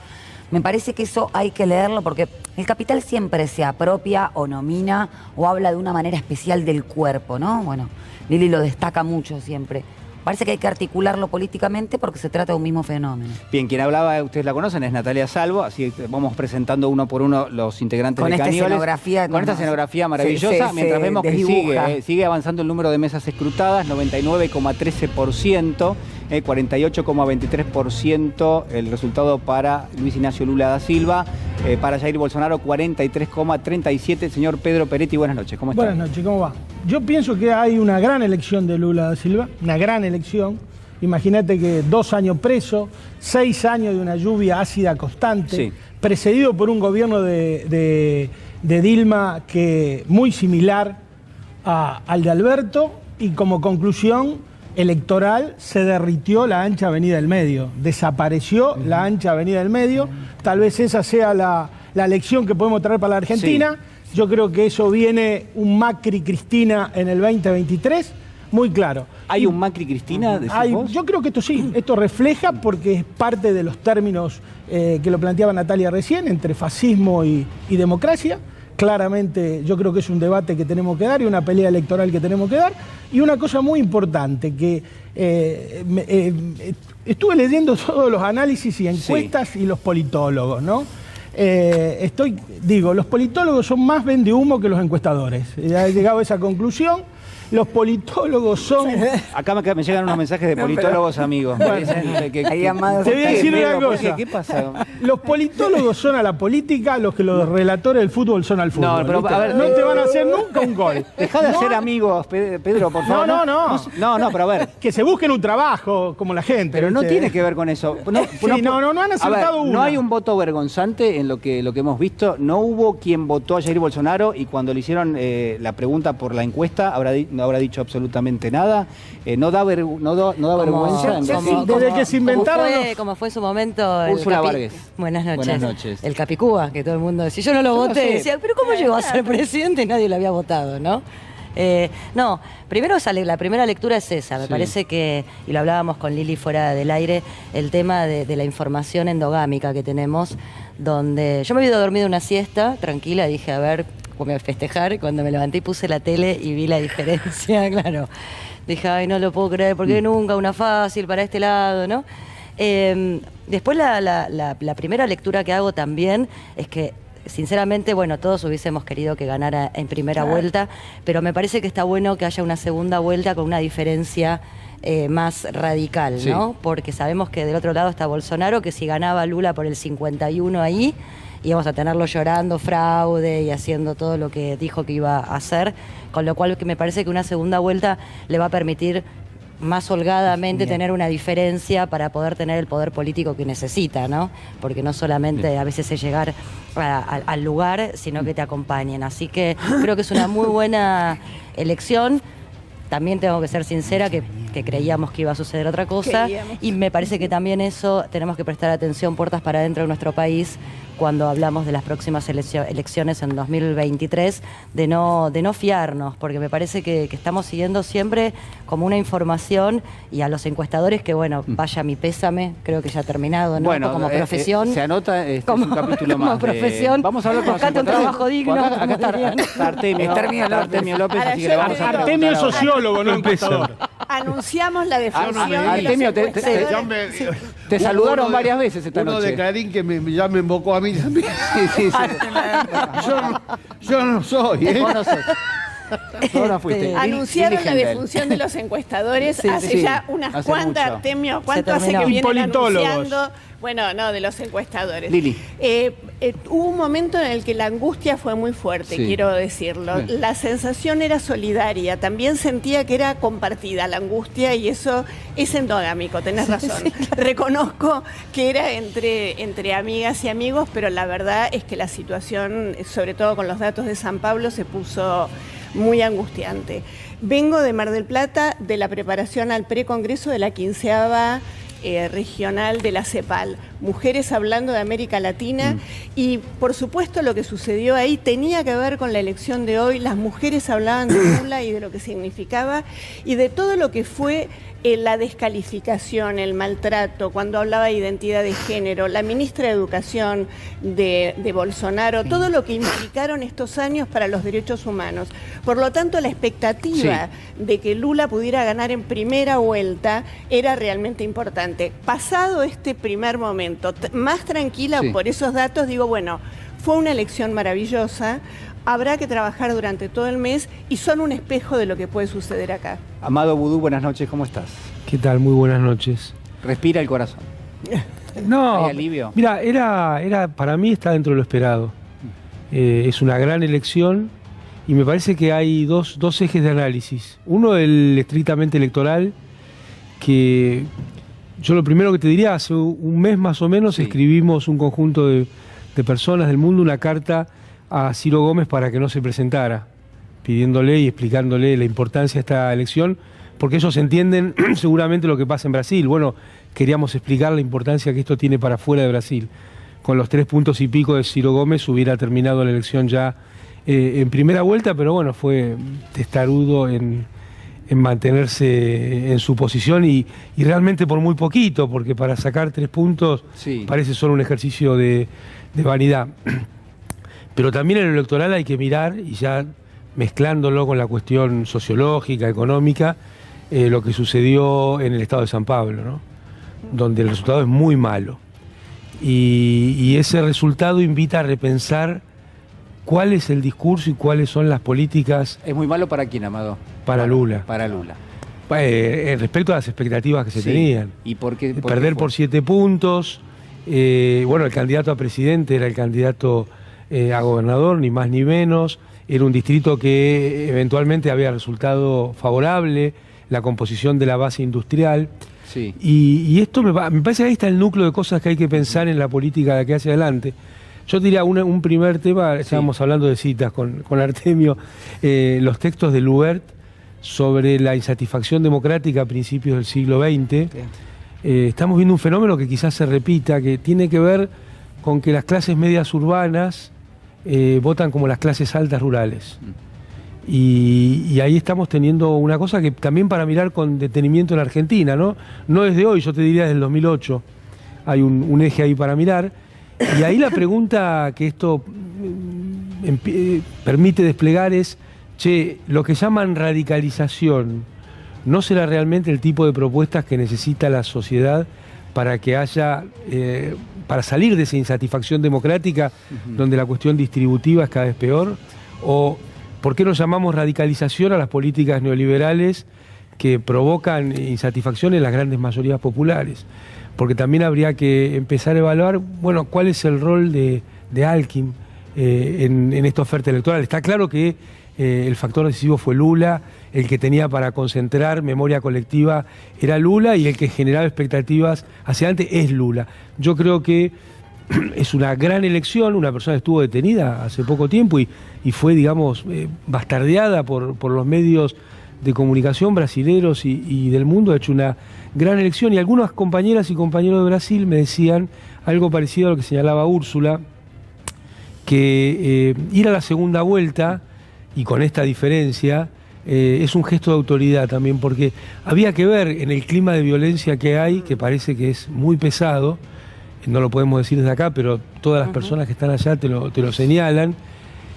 Me parece que eso hay que leerlo porque el capital siempre se apropia o nomina o habla de una manera especial del cuerpo, ¿no? Bueno, Lili lo destaca mucho siempre. Parece que hay que articularlo políticamente porque se trata de un mismo fenómeno. Bien, quien hablaba, ustedes la conocen, es Natalia Salvo, así vamos presentando uno por uno los integrantes Con de esta Caníbales. escenografía Con esta escenografía maravillosa, mientras vemos que sigue avanzando el número de mesas escrutadas, 99,13%, 48,23% el resultado para Luis Ignacio Lula da Silva, para Jair Bolsonaro 43,37%. Señor Pedro Peretti, buenas noches, ¿cómo está? Buenas noches, ¿cómo va? Yo pienso que hay una gran elección de Lula da Silva, una gran elección. Imagínate que 2 años preso, 6 años de una lluvia ácida constante, sí, precedido por un gobierno de Dilma que muy similar al de Alberto, y como conclusión electoral se derritió la ancha avenida del medio, desapareció la ancha avenida del medio. Tal vez esa sea la lección que podemos traer para la Argentina. Sí. Yo creo que eso viene un Macri-Cristina en el 2023, muy claro. ¿Hay un Macri-Cristina? Yo creo que esto sí, esto refleja, porque es parte de los términos que lo planteaba Natalia recién, entre fascismo y democracia. Claramente yo creo que es un debate que tenemos que dar y una pelea electoral que tenemos que dar. Y una cosa muy importante, que estuve leyendo todos los análisis y encuestas, sí, y los politólogos, ¿no? Los politólogos son más vendehumo que los encuestadores. Ya he llegado a esa conclusión. Los politólogos son... Acá me llegan unos mensajes de politólogos amigos. Bueno, te voy a decir una cosa. ¿Qué pasa? Los politólogos son a la política los que los relatores del fútbol son al fútbol. No, pero a ver, no te van a hacer nunca un gol. Dejá de hacer amigos, Pedro, por favor. No, pero a ver. Que se busquen un trabajo como la gente. Pero no tiene que ver con eso. No han acertado uno. No hay un voto vergonzante en lo que hemos visto. No hubo quien votó a Jair Bolsonaro y cuando le hicieron la pregunta por la encuesta no habrá dicho absolutamente nada. No da vergüenza. Desde que se inventaron... Como fue en su momento... Úrsula Vargas. Buenas noches. Buenas noches. El Capicúa, que todo el mundo decía, yo no lo voté. Decía, pero ¿cómo llegó a ser presidente? Nadie lo había votado, ¿no? No, primero la primera lectura es esa. Me parece que, y lo hablábamos con Lili fuera del aire, el tema de la información endogámica que tenemos, donde yo me había dormido una siesta, tranquila, dije, a ver, voy a festejar. Cuando me levanté y puse la tele y vi la diferencia, claro. Dije, ay, no lo puedo creer, porque nunca una fácil para este lado, ¿no? Después la primera lectura que hago también es que, sinceramente, bueno, todos hubiésemos querido que ganara en primera vuelta, pero me parece que está bueno que haya una segunda vuelta con una diferencia más radical, ¿no? Porque sabemos que del otro lado está Bolsonaro, que si ganaba Lula por el 51 ahí, íbamos a tenerlo llorando fraude y haciendo todo lo que dijo que iba a hacer, con lo cual que me parece que una segunda vuelta le va a permitir más holgadamente tener una diferencia para poder tener el poder político que necesita, ¿no? Porque no solamente a veces es llegar al lugar, sino que te acompañen. Así que creo que es una muy buena elección. También tengo que ser sincera que creíamos que iba a suceder otra cosa. Y me parece que también eso tenemos que prestar atención, puertas para adentro de nuestro país, cuando hablamos de las próximas elecciones en 2023, de no fiarnos, porque me parece que estamos siguiendo siempre como una información, y a los encuestadores que, bueno, vaya mi pésame, creo que ya ha terminado, ¿no? Bueno, como profesión. Se anota, como, es un capítulo más. Como profesión. Vamos a hablar con buscate un trabajo digno. Acá está Artemio López, así que le vamos a Artemio es sociólogo, no encuestador. Anunciamos la definición. Artemio, te saludaron varias veces esta noche. Uno de Clarín que ya me invocó a mí también. Sí. Yo no soy, ¿eh? Vos no sos. No fuiste. Anunciaron la defunción de los encuestadores hace ya unas cuantas, Artemio, ¿cuánto hace que vienen anunciando? Bueno, no, de los encuestadores. Lili. Hubo un momento en el que la angustia fue muy fuerte, quiero decirlo. Bien. La sensación era solidaria, también sentía que era compartida la angustia, y eso es endogámico, tenés razón. Reconozco que era entre amigas y amigos, pero la verdad es que la situación, sobre todo con los datos de San Pablo, se puso muy angustiante. Vengo de Mar del Plata, de la preparación al precongreso de la 15ª regional de la CEPAL, Mujeres Hablando de América Latina, y por supuesto lo que sucedió ahí tenía que ver con la elección de hoy. Las mujeres hablaban de Lula y de lo que significaba y de todo lo que fue la descalificación, el maltrato, cuando hablaba de identidad de género, la ministra de Educación de Bolsonaro, todo lo que implicaron estos años para los derechos humanos. Por lo tanto, la expectativa de que Lula pudiera ganar en primera vuelta era realmente importante. Pasado este primer momento, más tranquila por esos datos, digo, bueno, fue una elección maravillosa. Habrá que trabajar durante todo el mes y son un espejo de lo que puede suceder acá. Amado Vudú, buenas noches, ¿cómo estás? ¿Qué tal? Muy buenas noches. Respira el corazón. No, ¿Hay alivio? mira, para mí está dentro de lo esperado. Es una gran elección y me parece que hay dos ejes de análisis. Uno, el estrictamente electoral, que yo lo primero que te diría, hace un mes más o menos escribimos un conjunto de personas del mundo una carta a Ciro Gómez para que no se presentara, pidiéndole y explicándole la importancia de esta elección, porque ellos entienden seguramente lo que pasa en Brasil. Bueno, queríamos explicar la importancia que esto tiene para fuera de Brasil. Con los 3 puntos y pico de Ciro Gómez hubiera terminado la elección ya en primera vuelta, pero bueno, fue testarudo en mantenerse en su posición y realmente por muy poquito, porque para sacar 3 puntos parece solo un ejercicio de vanidad. Pero también en lo electoral hay que mirar, y ya mezclándolo con la cuestión sociológica, económica, lo que sucedió en el estado de San Pablo, ¿no? Donde el resultado es muy malo. Y ese resultado invita a repensar cuál es el discurso y cuáles son las políticas. ¿Es muy malo para quién, Amado? Para Lula. Para Lula. Respecto a las expectativas que se tenían. ¿Y por qué? Perder por 7 puntos. Bueno, el candidato a presidente era el candidato a gobernador, ni más ni menos. Era un distrito que eventualmente había resultado favorable, la composición de la base industrial. Y esto me parece que ahí está el núcleo de cosas que hay que pensar en la política de aquí hacia adelante. Yo diría un primer tema, estábamos hablando de citas con Artemio, los textos de Lubert sobre la insatisfacción democrática a principios del siglo XX. Estamos viendo un fenómeno que quizás se repita, que tiene que ver con que las clases medias urbanas votan como las clases altas rurales. Y ahí estamos teniendo una cosa que también para mirar con detenimiento en Argentina, ¿no? No desde hoy, yo te diría desde el 2008. Hay un eje ahí para mirar. Y ahí la pregunta que esto permite desplegar es, lo que llaman radicalización, ¿no será realmente el tipo de propuestas que necesita la sociedad para que haya, para salir de esa insatisfacción democrática, donde la cuestión distributiva es cada vez peor? ¿O por qué no llamamos radicalización a las políticas neoliberales que provocan insatisfacción en las grandes mayorías populares? Porque también habría que empezar a evaluar, bueno, cuál es el rol de Alckmin en esta oferta electoral. Está claro que el factor decisivo fue Lula, el que tenía para concentrar memoria colectiva era Lula y el que generaba expectativas hacia adelante es Lula. Yo creo que es una gran elección, una persona que estuvo detenida hace poco tiempo y fue, digamos, bastardeada por los medios de comunicación brasileros y del mundo. Ha hecho una gran elección y algunas compañeras y compañeros de Brasil me decían algo parecido a lo que señalaba Úrsula, que ir a la segunda vuelta, y con esta diferencia, es un gesto de autoridad también, porque había que ver en el clima de violencia que hay, que parece que es muy pesado, no lo podemos decir desde acá, pero todas las personas que están allá te lo señalan,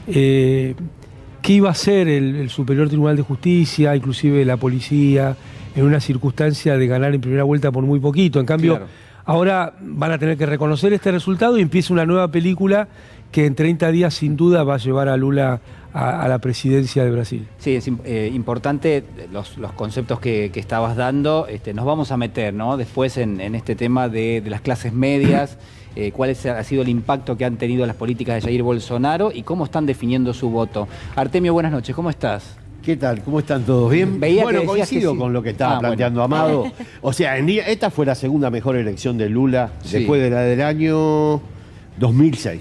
qué iba a hacer el Superior Tribunal de Justicia, inclusive la policía, en una circunstancia de ganar en primera vuelta por muy poquito. En cambio, ahora van a tener que reconocer este resultado y empieza una nueva película que en 30 días sin duda va a llevar a Lula a la presidencia de Brasil. Sí, es importante los conceptos que estabas dando. Nos vamos a meter, ¿no?, después en este tema de las clases medias, cuál ha sido el impacto que han tenido las políticas de Jair Bolsonaro y cómo están definiendo su voto. Artemio, buenas noches, ¿cómo estás? ¿Qué tal? ¿Cómo están todos? ¿Bien? Bueno, coincido con lo que estaba planteando Amado. O sea, esta fue la segunda mejor elección de Lula después de la del año 2006.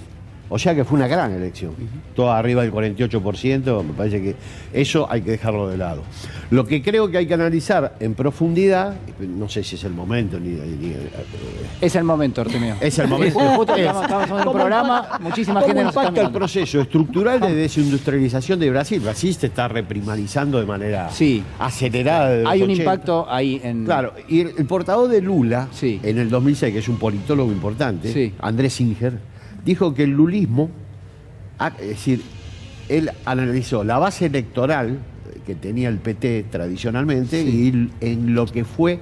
O sea que fue una gran elección. Todo arriba del 48%, me parece que eso hay que dejarlo de lado. Lo que creo que hay que analizar en profundidad, no sé si es el momento Es el momento, Artemio. Es el momento. Justo estamos en un programa, muchísima gente nos está impacta el mirando. proceso estructural de desindustrialización de Brasil? Brasil se está reprimarializando de manera acelerada. Desde Hay los un 80. impacto ahí en... Claro, y el portavoz de Lula, en el 2006, que es un politólogo importante, Andrés Singer, dijo que el lulismo, es decir, él analizó la base electoral que tenía el PT tradicionalmente y en lo que fue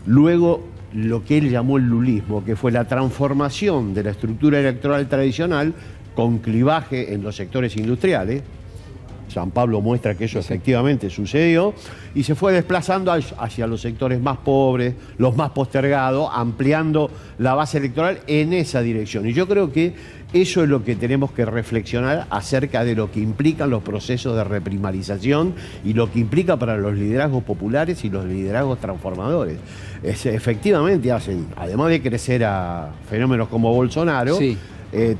luego lo que él llamó el lulismo, que fue la transformación de la estructura electoral tradicional con clivaje en los sectores industriales. San Pablo muestra que eso efectivamente sucedió y se fue desplazando hacia los sectores más pobres, los más postergados, ampliando la base electoral en esa dirección. Y yo creo que eso es lo que tenemos que reflexionar acerca de lo que implican los procesos de reprimarización y lo que implica para los liderazgos populares y los liderazgos transformadores. Efectivamente hacen, además de crecer a fenómenos como Bolsonaro,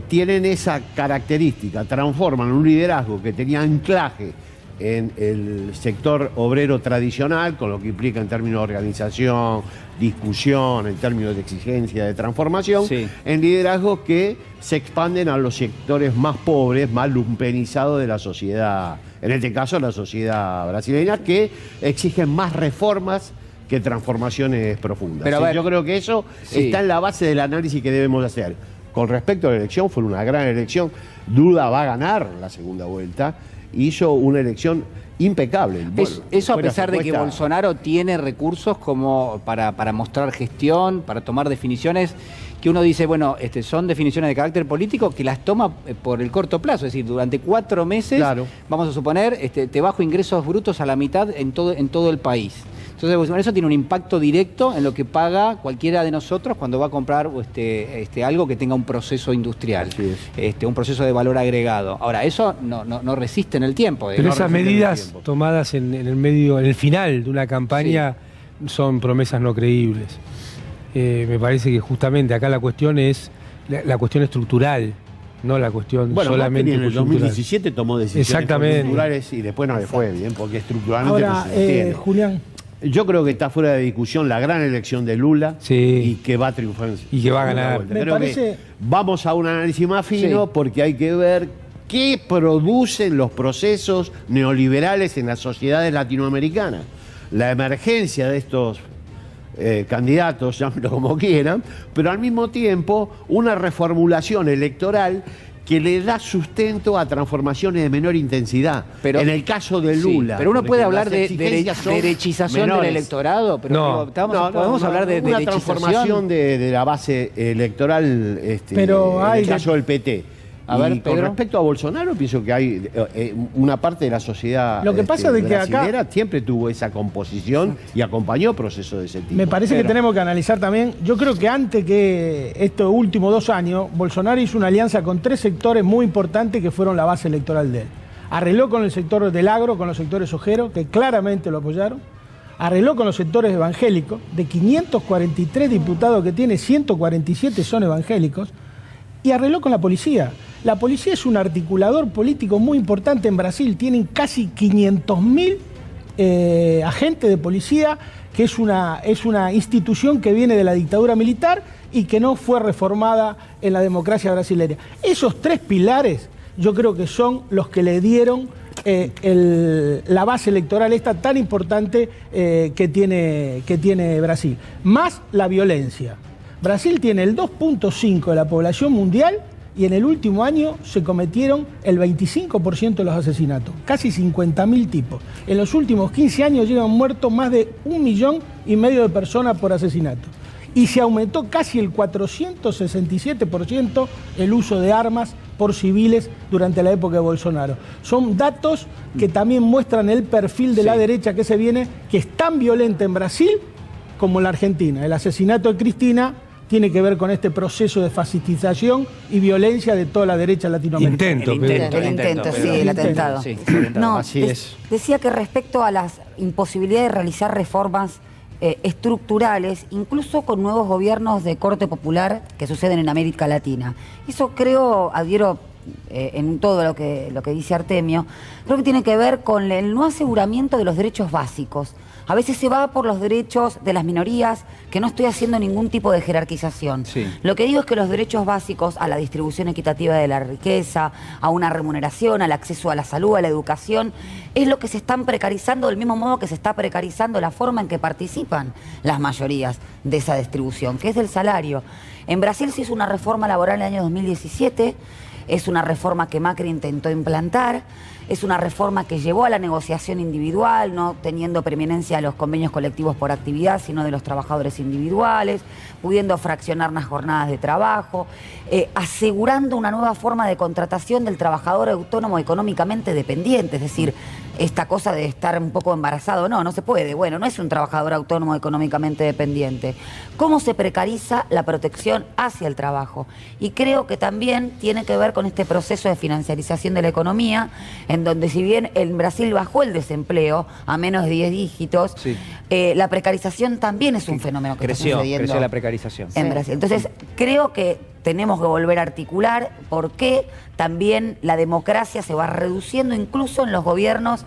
tienen esa característica, transforman un liderazgo que tenía anclaje en el sector obrero tradicional, con lo que implica en términos de organización, discusión, en términos de exigencia, de transformación, en liderazgos que se expanden a los sectores más pobres, más lumpenizados de la sociedad, en este caso la sociedad brasileña, que exigen más reformas que transformaciones profundas. Pero, yo creo que eso está en la base del análisis que debemos hacer. Con respecto a la elección, fue una gran elección. Duda va a ganar la segunda vuelta. Hizo una elección impecable. Bueno, eso a pesar de que Bolsonaro tiene recursos como para mostrar gestión, para tomar definiciones que uno dice, bueno, son definiciones de carácter político que las toma por el corto plazo, es decir, durante 4 meses, vamos a suponer, te bajo ingresos brutos a la mitad en todo el país. Entonces, bueno, eso tiene un impacto directo en lo que paga cualquiera de nosotros cuando va a comprar algo que tenga un proceso industrial, un proceso de valor agregado. Ahora, eso no resiste en el tiempo. Pero esas medidas tomadas en el final de una campaña son promesas no creíbles. Me parece que justamente acá la cuestión es la cuestión estructural, no la cuestión solamente en el cultural. 2017 tomó decisiones estructurales y después no le fue bien, porque estructuralmente Ahora, no se sostiene. Julián. Yo creo que está fuera de discusión la gran elección de Lula y que va a triunfar. Y que va a ganar. Creo que vamos a un análisis más fino porque hay que ver qué producen los procesos neoliberales en las sociedades latinoamericanas. La emergencia de estos candidatos, llámenlo como quieran, pero al mismo tiempo una reformulación electoral que le da sustento a transformaciones de menor intensidad. Pero, en el caso de Lula... pero uno puede hablar de derechización del electorado, pero podemos hablar de una derechización. Transformación de la base electoral pero en el caso del PT. A ver, con respecto a Bolsonaro, pienso que hay una parte de la sociedad Lo que pasa es que brasilera siempre tuvo esa composición y acompañó procesos de ese tipo. Me parece que tenemos que analizar también, yo creo que antes que estos últimos 2 años, Bolsonaro hizo una alianza con 3 sectores muy importantes que fueron la base electoral de él. Arregló con el sector del agro, con los sectores ojeros, que claramente lo apoyaron. Arregló con los sectores evangélicos. De 543 diputados que tiene, 147 son evangélicos. Y arregló con la policía. La policía es un articulador político muy importante en Brasil. Tienen casi 500.000 agentes de policía, que es una institución que viene de la dictadura militar y que no fue reformada en la democracia brasileña. Esos 3 pilares yo creo que son los que le dieron la base electoral esta tan importante que tiene Brasil. Más la violencia. Brasil tiene el 2.5% de la población mundial y en el último año se cometieron el 25% de los asesinatos, casi 50.000 tipos. En los últimos 15 años llevan muertos más de 1,5 millones de personas por asesinato. Y se aumentó casi el 467% el uso de armas por civiles durante la época de Bolsonaro. Son datos que también muestran el perfil de la derecha que se viene, que es tan violenta en Brasil como en la Argentina. El asesinato de Cristina tiene que ver con este proceso de fascistización y violencia de toda la derecha latinoamericana. El atentado. Así es. Decía que respecto a la imposibilidad de realizar reformas estructurales, incluso con nuevos gobiernos de corte popular que suceden en América Latina. Eso creo, adhiero en todo lo que dice Artemio, creo que tiene que ver con el no aseguramiento de los derechos básicos. A veces se va por los derechos de las minorías, que no estoy haciendo ningún tipo de jerarquización. Sí. Lo que digo es que los derechos básicos a la distribución equitativa de la riqueza, a una remuneración, al acceso a la salud, a la educación, es lo que se están precarizando del mismo modo que se está precarizando la forma en que participan las mayorías de esa distribución, que es del salario. En Brasil se hizo una reforma laboral en el año 2017, es una reforma que Macri intentó implantar, es una reforma que llevó a la negociación individual, no teniendo preeminencia a los convenios colectivos por actividad, sino de los trabajadores individuales, pudiendo fraccionar las jornadas de trabajo, asegurando una nueva forma de contratación del trabajador autónomo económicamente dependiente, es decir, esta cosa de estar un poco embarazado, no se puede. Bueno, no es un trabajador autónomo económicamente dependiente. ¿Cómo se precariza la protección hacia el trabajo? Y creo que también tiene que ver con este proceso de financiarización de la economía, en donde si bien en Brasil bajó el desempleo a menos de 10 dígitos, sí, la precarización también es un fenómeno que está sucediendo. Creció la precarización en Brasil. Entonces, creo que tenemos que volver a articular por qué también la democracia se va reduciendo incluso en los gobiernos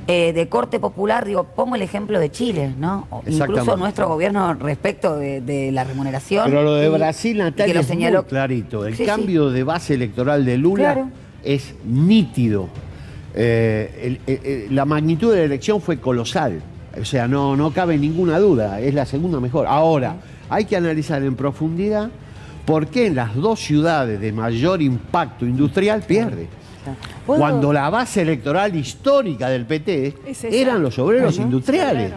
de corte popular. Digo, pongo el ejemplo de Chile, ¿no? Incluso nuestro gobierno respecto de la remuneración. Pero lo de Brasil, Natalia, lo señaló muy clarito. El cambio de base electoral de Lula es nítido. La magnitud de la elección fue colosal. O sea, no cabe ninguna duda. Es la segunda mejor. Ahora, hay que analizar en profundidad por qué en las dos ciudades de mayor impacto industrial pierde. Cuando la base electoral histórica del PT eran los obreros industriales.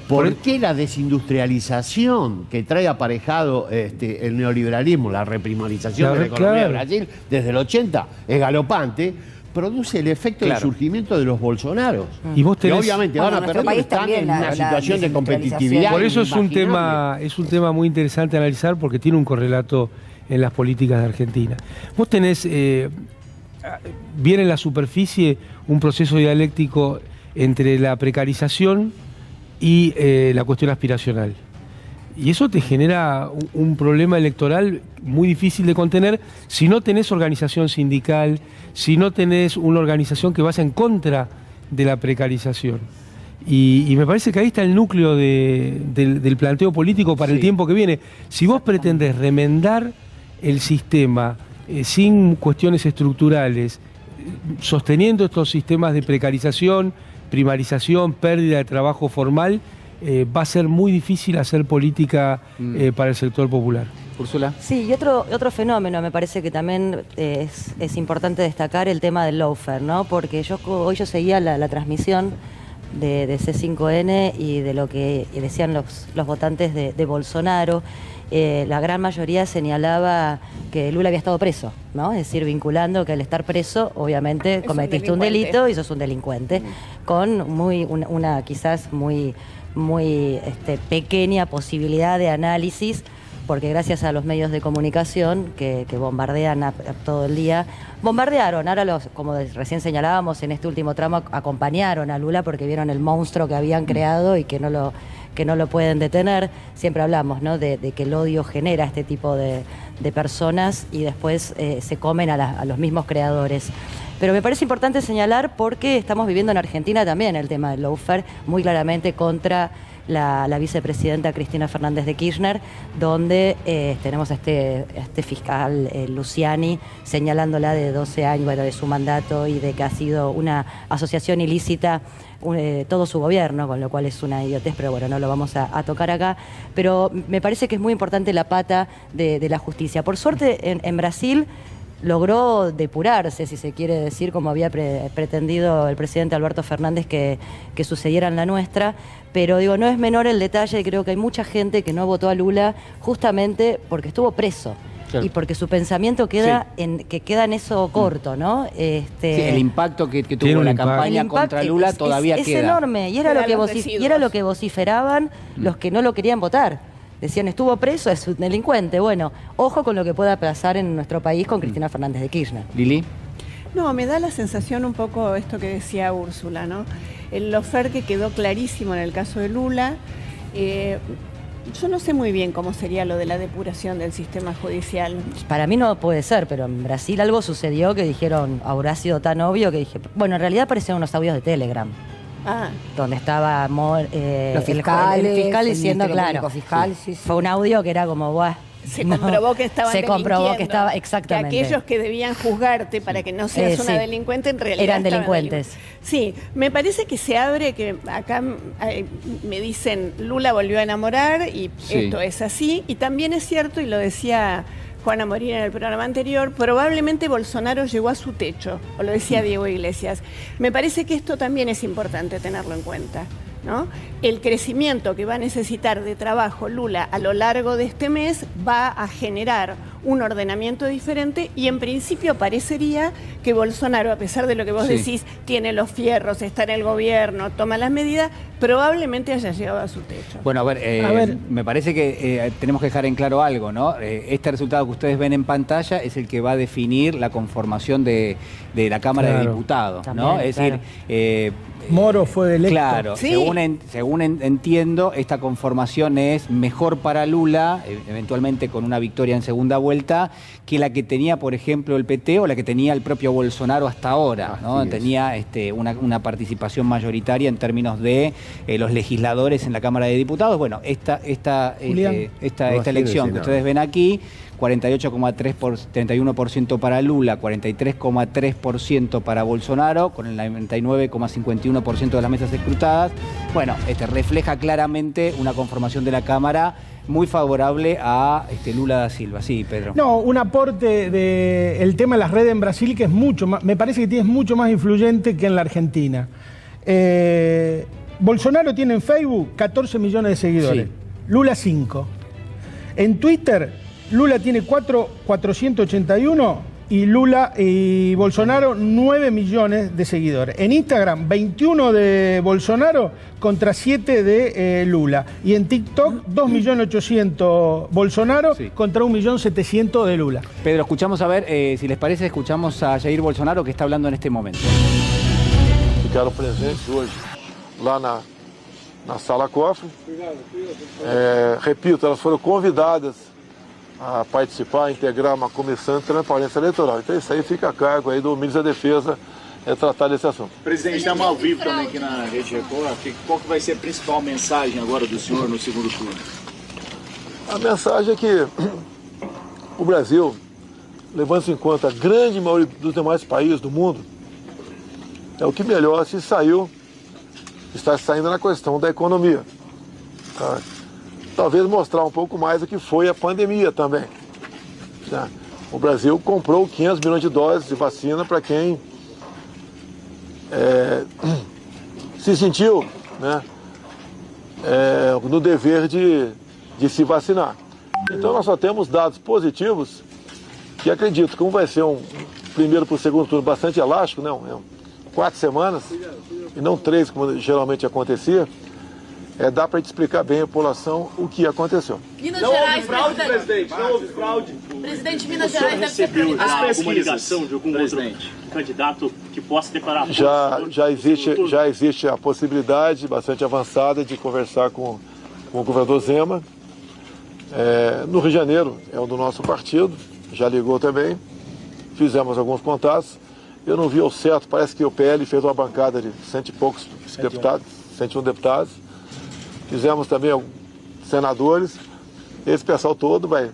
¿Por qué la desindustrialización que trae aparejado el neoliberalismo, la reprimarización de la economía de Brasil desde el 80 es galopante? Produce el efecto del surgimiento de los Bolsonaros. Y vos tenés, que obviamente van a perder porque están en una situación de competitividad. Por eso es un tema muy interesante analizar, porque tiene un correlato en las políticas de Argentina. Vos tenés bien en la superficie un proceso dialéctico entre la precarización y la cuestión aspiracional. Y eso te genera un problema electoral muy difícil de contener si no tenés organización sindical, si no tenés una organización que vaya en contra de la precarización. Y me parece que ahí está el núcleo del planteo político para el tiempo que viene. Si vos pretendés remendar el sistema sin cuestiones estructurales, sosteniendo estos sistemas de precarización, primarización, pérdida de trabajo formal, va a ser muy difícil hacer política para el sector popular. Úrsula. Sí, y otro fenómeno, me parece que también es importante destacar el tema del lawfare, ¿no? Porque hoy yo seguía la transmisión de C5N y de lo que decían los votantes de Bolsonaro. La gran mayoría señalaba que Lula había estado preso, ¿no? Es decir, vinculando que al estar preso, obviamente, cometiste un delito y sos un delincuente, con una quizás muy pequeña posibilidad de análisis, porque gracias a los medios de comunicación que bombardean todo el día, bombardearon, ahora como recién señalábamos en este último tramo, acompañaron a Lula porque vieron el monstruo que habían creado y que no lo pueden detener. Siempre hablamos, ¿no?, de que el odio genera este tipo de personas y después se comen a los mismos creadores. Pero me parece importante señalar porque estamos viviendo en Argentina también el tema del lawfare, muy claramente contra la vicepresidenta Cristina Fernández de Kirchner, donde tenemos a este fiscal Luciani señalándola de 12 años de su mandato y de que ha sido una asociación ilícita todo su gobierno, con lo cual es una idiotez, pero bueno, no lo vamos a tocar acá. Pero me parece que es muy importante la pata de la justicia. Por suerte en Brasil logró depurarse, si se quiere decir, como había pretendido el presidente Alberto Fernández que sucediera en la nuestra, pero digo, no es menor el detalle, creo que hay mucha gente que no votó a Lula justamente porque estuvo preso. Claro. Y porque su pensamiento queda en eso corto, ¿no? Sí, el impacto que tuvo la campaña contra Lula todavía queda. Es enorme, y era lo que vociferaban los que no lo querían votar. Decían, estuvo preso, es un delincuente. Bueno, ojo con lo que pueda pasar en nuestro país con Cristina Fernández de Kirchner. Lili. No, me da la sensación un poco esto que decía Úrsula, ¿no? El lawfare que quedó clarísimo en el caso de Lula, Yo no sé muy bien cómo sería lo de la depuración del sistema judicial. Para mí no puede ser, pero en Brasil algo sucedió que dijeron, habrá sido tan obvio que dije, bueno, en realidad aparecieron unos audios de Telegram. Donde estaba los fiscales, el fiscal diciendo, claro, fiscal, sí. Fue un audio que era como, buah. Se comprobó que estaban comprobó que estaba, exactamente. Que aquellos que debían juzgarte para que no seas una delincuente, en realidad eran delincuentes. Sí, me parece que se abre, que acá me dicen, Lula volvió a enamorar y esto es así. Y también es cierto, y lo decía Juana Morín en el programa anterior, probablemente Bolsonaro llegó a su techo, o lo decía Diego Iglesias. Me parece que esto también es importante tenerlo en cuenta, ¿no? El crecimiento que va a necesitar de trabajo Lula a lo largo de este mes va a generar un ordenamiento diferente y en principio parecería que Bolsonaro, a pesar de lo que vos decís, tiene los fierros, está en el gobierno, toma las medidas, probablemente haya llegado a su techo. Bueno, a ver, me parece que tenemos que dejar en claro algo, ¿no? Este resultado que ustedes ven en pantalla es el que va a definir la conformación de la Cámara de Diputados, ¿no? También, es decir, Moro fue electo. Claro, según entiendo, esta conformación es mejor para Lula, eventualmente con una victoria en segunda vuelta, que la que tenía, por ejemplo, el PT o la que tenía el propio Bolsonaro hasta ahora, ¿no? Tenía una participación mayoritaria en términos de los legisladores en la Cámara de Diputados. Bueno, esta elección que ustedes ven aquí, 48,31% para Lula, 43,3% para Bolsonaro, con el 99,51% de las mesas escrutadas. Bueno, refleja claramente una conformación de la Cámara muy favorable a Lula da Silva. Sí, Pedro. No, un aporte del tema de las redes en Brasil que es mucho más, me parece que es mucho más influyente que en la Argentina. Bolsonaro tiene en Facebook 14 millones de seguidores, Lula 5. En Twitter, Lula tiene 481 y Bolsonaro 9 millones de seguidores. En Instagram, 21 de Bolsonaro contra 7 de Lula. Y en TikTok, 2.800.000 Bolsonaro contra 1.700.000 de Lula. Pedro, escuchamos a ver, si les parece, escuchamos a Jair Bolsonaro que está hablando en este momento. Ficaram presentes hoje lá na Sala Cofre. Repito, elas foram convidadas a participar, a integrar uma comissão de transparência eleitoral. Então isso aí fica a cargo aí do ministro da Defesa tratar desse assunto. Presidente, estamos ao vivo também aqui na Rede Record. Qual que vai ser a principal mensagem agora do senhor no segundo turno? A mensagem é que o Brasil, levando em conta a grande maioria dos demais países do mundo, é o que melhor se saiu, está saindo na questão da economia. Tá? Talvez mostrar um pouco mais do que foi a pandemia também. O Brasil comprou 500 milhões de doses de vacina para quem se sentiu, né, no dever de se vacinar. Então nós só temos dados positivos que acredito que vai ser um primeiro para o segundo turno bastante elástico, né, 4 semanas e não 3 como geralmente acontecia. Dá para te explicar bem a população o que aconteceu. Minas Gerais, fraude, presidente, não houve fraude. Presidente, Minas Gerais deve ter prioridade. As comunicação de algum outro candidato que possa declarar já existe a possibilidade bastante avançada de conversar com o governador Zema. No Rio de Janeiro, é um do nosso partido, já ligou também. Fizemos alguns contatos. Eu não vi ao certo, parece que o PL fez uma bancada de 100 e poucos deputados, 101 deputados. Fizemos também senadores. Esse pessoal todo vai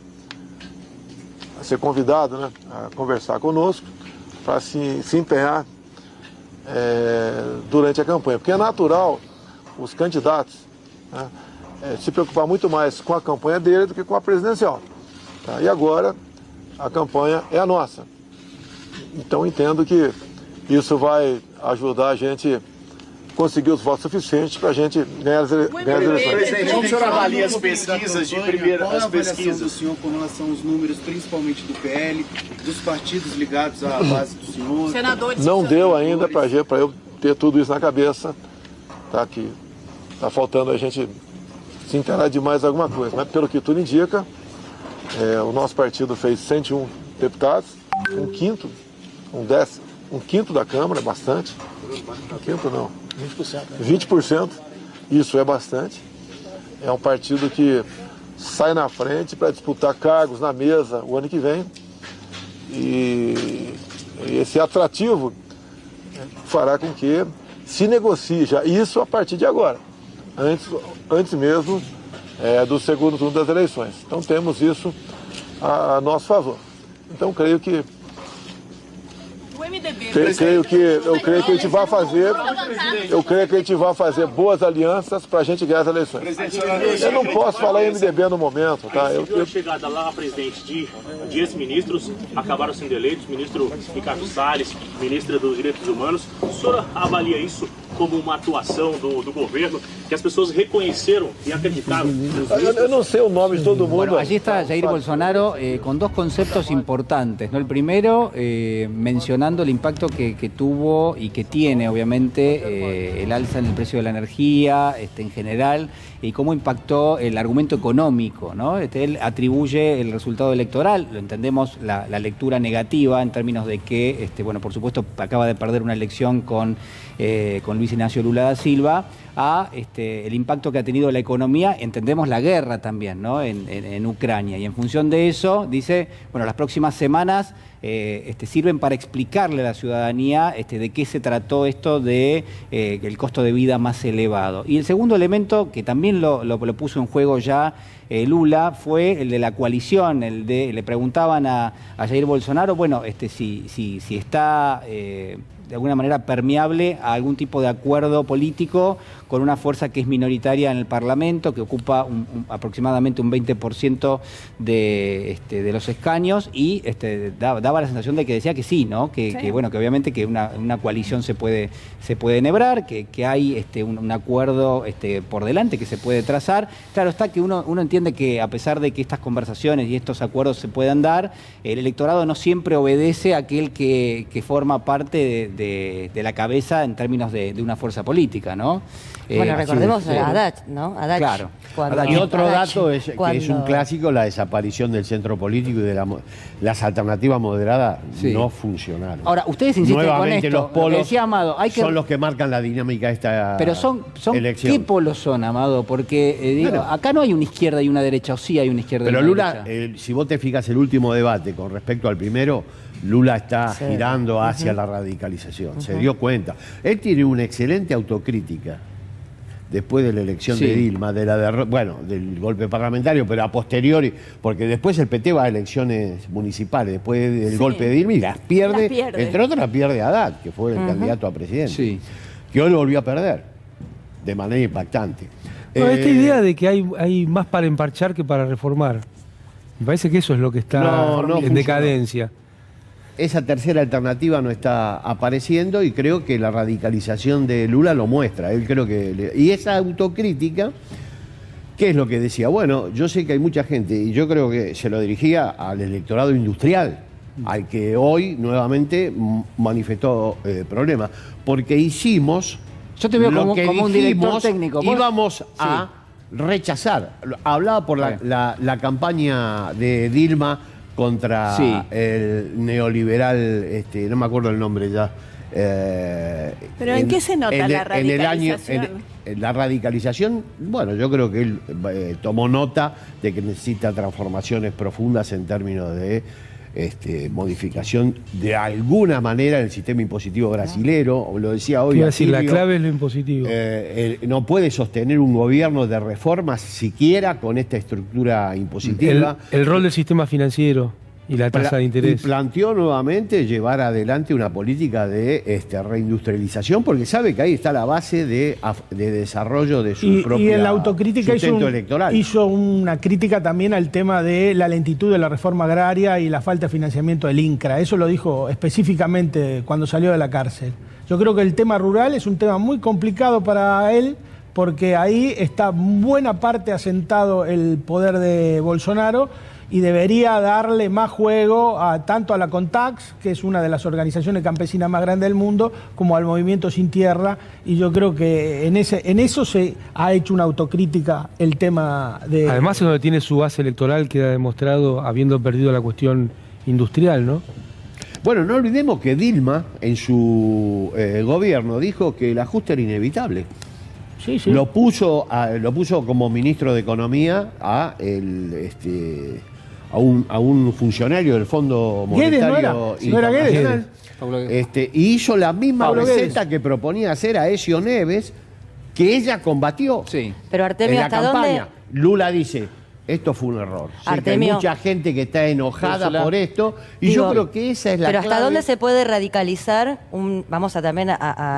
ser convidado, né, a conversar conosco para se empenhar durante a campanha. Porque é natural os candidatos, né, se preocupar muito mais com a campanha dele do que com a presidencial. Tá? E agora a campanha é a nossa. Então entendo que isso vai ajudar a gente conseguir os votos suficientes para a gente ganhar as eleições. Presidente, como o senhor avalia as pesquisas de primeira? Qual a avaliação do senhor com relação aos números, principalmente do PL, dos partidos ligados à base do senhor? Senadores. Não deu ainda para eu ter tudo isso na cabeça, tá? Que está faltando a gente se inteirar de mais alguma coisa. Mas pelo que tudo indica, o nosso partido fez 101 deputados, um quinto da Câmara, bastante. Um quinto não. 20%. 20%, isso é bastante. é um partido que sai na frente para disputar cargos na mesa o ano que vem. E esse atrativo fará com que se negocie já isso a partir de agora, antes mesmo do segundo turno das eleições. Então temos isso a nosso favor. Então creio que eu creio que a gente vai fazer boas alianças para a gente ganhar as eleições. Eu não posso falar em MDB no momento, tá? A chegada lá, presidente, de ex-ministros acabaram sendo eleitos, ministro Ricardo Salles, ministra dos Direitos Humanos. O senhor avalia isso como uma atuação do governo, que as pessoas reconheceram y acreditaron? Eu não sei o nome de todo mundo. Bueno, allí está Jair Bolsonaro con dos conceptos importantes, ¿no? El primero, mencionando el impacto que tuvo y que tiene, obviamente, el alza en el precio de la energía en general, y cómo impactó el argumento económico, ¿no? Él atribuye el resultado electoral, lo entendemos, la lectura negativa en términos de que, bueno, por supuesto, acaba de perder una elección con Luis Ignacio Lula da Silva, a el impacto que ha tenido la economía, entendemos la guerra también, ¿no? en Ucrania. Y en función de eso, dice, bueno, las próximas semanas sirven para explicarle a la ciudadanía de qué se trató esto de el costo de vida más elevado. Y el segundo elemento, que también lo puso en juego ya Lula, fue el de la coalición, le preguntaban a Jair Bolsonaro, bueno, si está de alguna manera permeable a algún tipo de acuerdo político con una fuerza que es minoritaria en el Parlamento, que ocupa aproximadamente un 20% de los escaños, y daba la sensación de que decía que sí, ¿no? Que bueno, que obviamente que una coalición se puede enhebrar, que hay un acuerdo por delante que se puede trazar. Claro está que uno entiende que a pesar de que estas conversaciones y estos acuerdos se puedan dar, el electorado no siempre obedece a aquel que forma parte de la cabeza en términos de una fuerza política, ¿no? Bueno, recordemos a Haddad, ¿no? Haddad, claro. Y otro dato es que es un clásico, la desaparición del centro político y de las alternativas moderadas no funcionaron. Ahora, ustedes insisten nuevamente con esto, los polos lo que decía Amado, son los que marcan la dinámica de esta pero son elección. ¿Qué polos son, Amado? Porque acá no hay una izquierda y una derecha, o sí hay una izquierda y una Lula, derecha. si vos te fijas el último debate con respecto al primero, Lula está girando hacia la radicalización, se dio cuenta. Él tiene una excelente autocrítica después de la elección de Dilma, del golpe parlamentario, pero a posteriori, porque después el PT va a elecciones municipales, después del golpe de Dilma, y las pierde, entre otras las pierde Haddad, que fue el candidato a presidente, que hoy lo volvió a perder, de manera impactante. No, esta idea de que hay más para emparchar que para reformar, me parece que eso es lo que está en decadencia. Esa tercera alternativa no está apareciendo y creo que la radicalización de Lula lo muestra. Él creo que y esa autocrítica, ¿qué es lo que decía? Bueno, yo sé que hay mucha gente, y yo creo que se lo dirigía al electorado industrial, al que hoy nuevamente manifestó problemas, porque hicimos yo te veo lo como, que como un director técnico. Íbamos a rechazar. Hablaba por la campaña de Dilma contra el neoliberal, no me acuerdo el nombre ya. ¿Pero en qué se nota la radicalización? La radicalización, bueno, yo creo que él tomó nota de que necesita transformaciones profundas en términos de modificación de alguna manera del sistema impositivo brasilero, lo decía hoy. Quiero decir, la clave es lo impositivo. No puede sostener un gobierno de reformas siquiera con esta estructura impositiva. El rol del sistema financiero y la tasa de interés. Y planteó nuevamente llevar adelante una política de reindustrialización, porque sabe que ahí está la base de desarrollo de su propia y en la autocrítica electoral. Hizo una crítica también al tema de la lentitud de la reforma agraria y la falta de financiamiento del INCRA. Eso lo dijo específicamente cuando salió de la cárcel. Yo creo que el tema rural es un tema muy complicado para él, porque ahí está buena parte asentado el poder de Bolsonaro, y debería darle más juego tanto a la CONTAX, que es una de las organizaciones campesinas más grandes del mundo, como al Movimiento Sin Tierra, y yo creo que en eso se ha hecho una autocrítica el tema de... Además es donde tiene su base electoral, queda demostrado habiendo perdido la cuestión industrial, ¿no? Bueno, no olvidemos que Dilma en su gobierno dijo que el ajuste era inevitable. Sí, sí. Lo puso como ministro de Economía a un funcionario del Fondo Monetario Internacional. Y hizo la misma receta que proponía hacer a Ezio Neves, que ella combatió. Pero Artemio, en la ¿hasta campaña. dónde? Lula dice, esto fue un error. Sé que hay Artemio. mucha gente que está enojada Úrsula. por esto, y Digo, yo creo que esa es la Pero clave. ¿hasta dónde se puede radicalizar? Vamos a también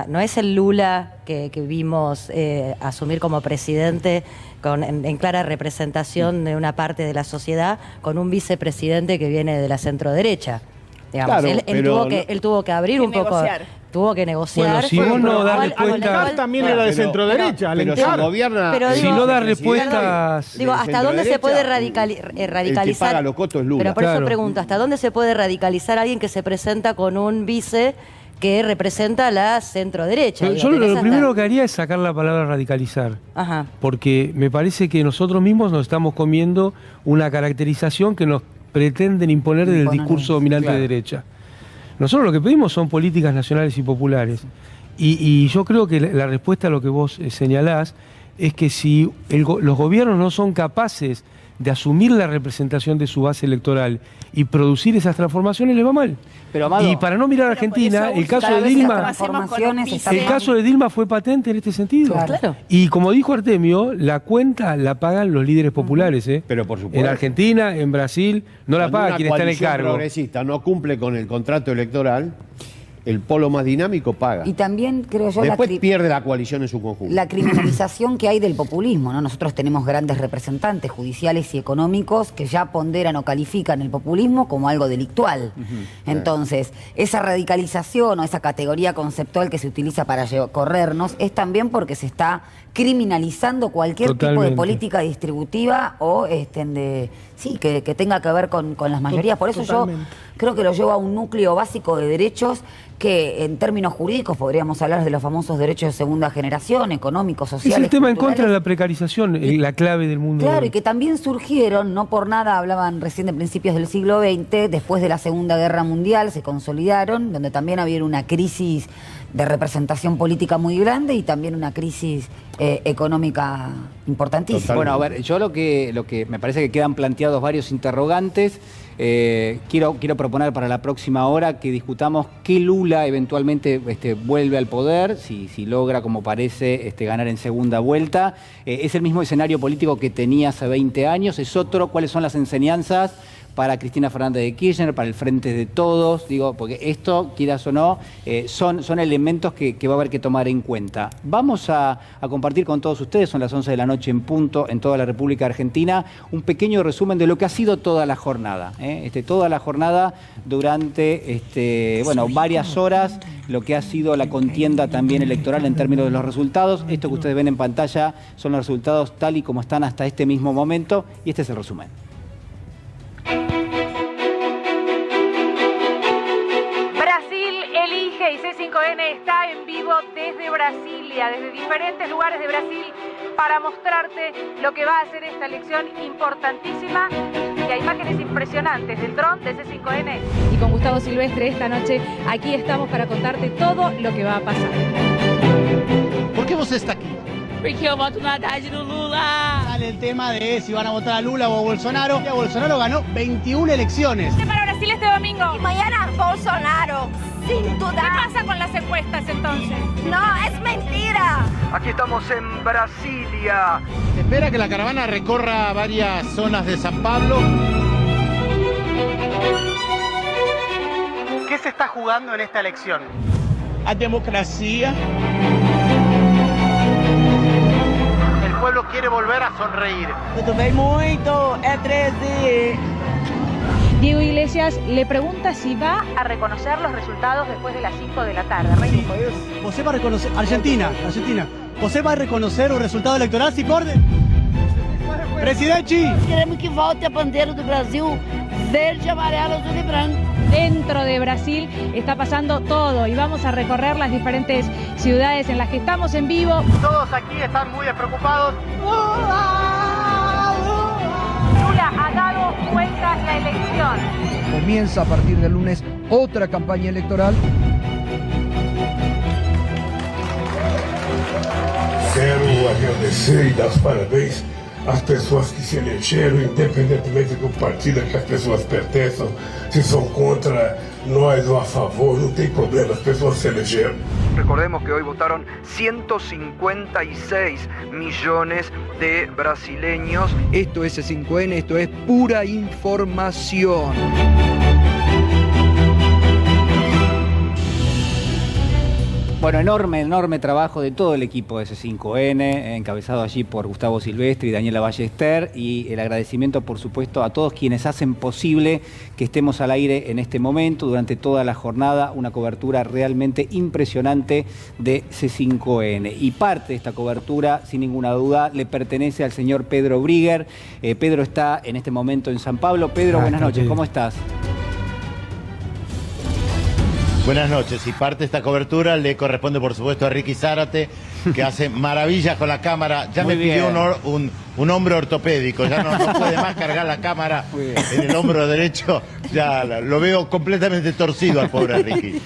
no es el Lula que vimos asumir como presidente en clara representación de una parte de la sociedad, con un vicepresidente que viene de la centroderecha. Digamos, Claro, él tuvo que abrir un poco, tuvo que negociar. Bueno, si vos no das respuestas... también era de centroderecha. Pero si gobierna... Pero si digo, no da respuestas... Digo, ¿hasta dónde se puede radicalizar? El que paga los costos es Lula. Pero por eso pregunto, ¿hasta dónde se puede radicalizar a alguien que se presenta con un vice que representa la centroderecha? Yo lo primero que haría es sacar la palabra radicalizar. Ajá. Porque me parece que nosotros mismos nos estamos comiendo una caracterización que nos pretenden imponer del discurso dominante de derecha. Nosotros lo que pedimos son políticas nacionales y populares. Y yo creo que la respuesta a lo que vos señalás es que si los gobiernos no son capaces de asumir la representación de su base electoral y producir esas transformaciones, les va mal. Pero, Amado, y para no mirar a Argentina, el caso de Dilma fue patente en este sentido. Claro. Y como dijo Artemio, la cuenta la pagan los líderes populares. Pero por supuesto. En Argentina, en Brasil, no la paga Cuando quien una está en el coalición cargo. progresista no cumple con el contrato electoral, el polo más dinámico paga. Y también creo yo Después pierde la coalición en su conjunto. la criminalización que hay del populismo, ¿no? Nosotros tenemos grandes representantes judiciales y económicos que ya ponderan o califican el populismo como algo delictual. Entonces, esa radicalización o esa categoría conceptual que se utiliza para corrernos es también porque se está criminalizando cualquier tipo de Totalmente. política distributiva o que tenga que ver con las mayorías. Por eso Totalmente. yo creo que lo llevo a un núcleo básico de derechos que en términos jurídicos podríamos hablar de los famosos derechos de segunda generación, económicos, Es sociales. el tema en culturales. contra de la precarización, la clave del mundo. Claro, y que también surgieron, no por nada hablaban recién de principios del siglo XX, después de la Segunda Guerra Mundial se consolidaron, donde también había una crisis de representación política muy grande y también una crisis económica importantísima. Bueno, a ver, yo lo que me parece que quedan planteados varios interrogantes. Quiero proponer para la próxima hora que discutamos qué Lula eventualmente vuelve al poder, si logra, como parece, ganar en segunda vuelta. ¿Es el mismo escenario político que tenía hace 20 años? ¿Es otro? ¿Cuáles son las enseñanzas para Cristina Fernández de Kirchner, para el Frente de Todos? Digo, porque esto, quieras o no, son elementos que va a haber que tomar en cuenta. Vamos a compartir con todos ustedes, son las 11 de la noche en punto, en toda la República Argentina, un pequeño resumen de lo que ha sido toda la jornada. Toda la jornada durante varias horas, lo que ha sido la contienda también electoral en términos de los resultados. Esto que ustedes ven en pantalla son los resultados tal y como están hasta este mismo momento, y este es el resumen. Y C5N está en vivo desde Brasilia, desde diferentes lugares de Brasil, para mostrarte lo que va a ser esta elección importantísima. Y hay imágenes impresionantes del dron de C5N. Y con Gustavo Silvestre esta noche aquí estamos para contarte todo lo que va a pasar. ¿Por qué você está aquí? Porque yo voto no Haddad y no Lula. Sale el tema de si van a votar a Lula o a Bolsonaro. Bolsonaro ganó 21 elecciones. Para Brasil este domingo. Y mañana Bolsonaro, sin duda. ¿Qué pasa con las encuestas entonces? No, es mentira. Aquí estamos en Brasilia. Se espera que la caravana recorra varias zonas de San Pablo. ¿Qué se está jugando en esta elección? A democracia. El pueblo quiere volver a sonreír. Muito bem, muito. É 13. Diego Iglesias le pregunta si va A reconocer los resultados después de las 5 de la tarde. ¿Você va a reconocer? Argentina. ¿Você va a reconocer el resultado electoral si perde? Presidente. Queremos que volte a bandeira do Brasil verde, amarelo, azul y branco. dentro de Brasil está pasando todo y vamos a recorrer las diferentes ciudades en las que estamos en vivo. Todos aquí están muy preocupados. Lula ha dado vuelta la elección. Comienza a partir del lunes otra campaña electoral. Quero agradecer e dar os parabéns às pessoas que se elegeram, independentemente do partido que as pessoas pertençam, se são contra nós ou a favor, não tem problema, as pessoas se elegeram. Recordemos que hoy votaron 156 millones de brasileños. Esto es C5N, esto es pura información. Bueno, enorme trabajo de todo el equipo de C5N, encabezado allí por Gustavo Silvestri y Daniela Ballester, y el agradecimiento, por supuesto, a todos quienes hacen posible que estemos al aire en este momento, durante toda la jornada, una cobertura realmente impresionante de C5N. Y parte de esta cobertura, sin ninguna duda, le pertenece al señor Pedro Brigger. Pedro está en este momento en San Pablo. Pedro, buenas noches, ¿cómo estás? Buenas noches, y parte de esta cobertura le corresponde por supuesto a Ricky Zárate, que hace maravillas con la cámara. Ya Muy me pidió bien. un hombro ortopédico, ya no puede más cargar la cámara en el hombro derecho, ya lo veo completamente torcido al pobre Ricky.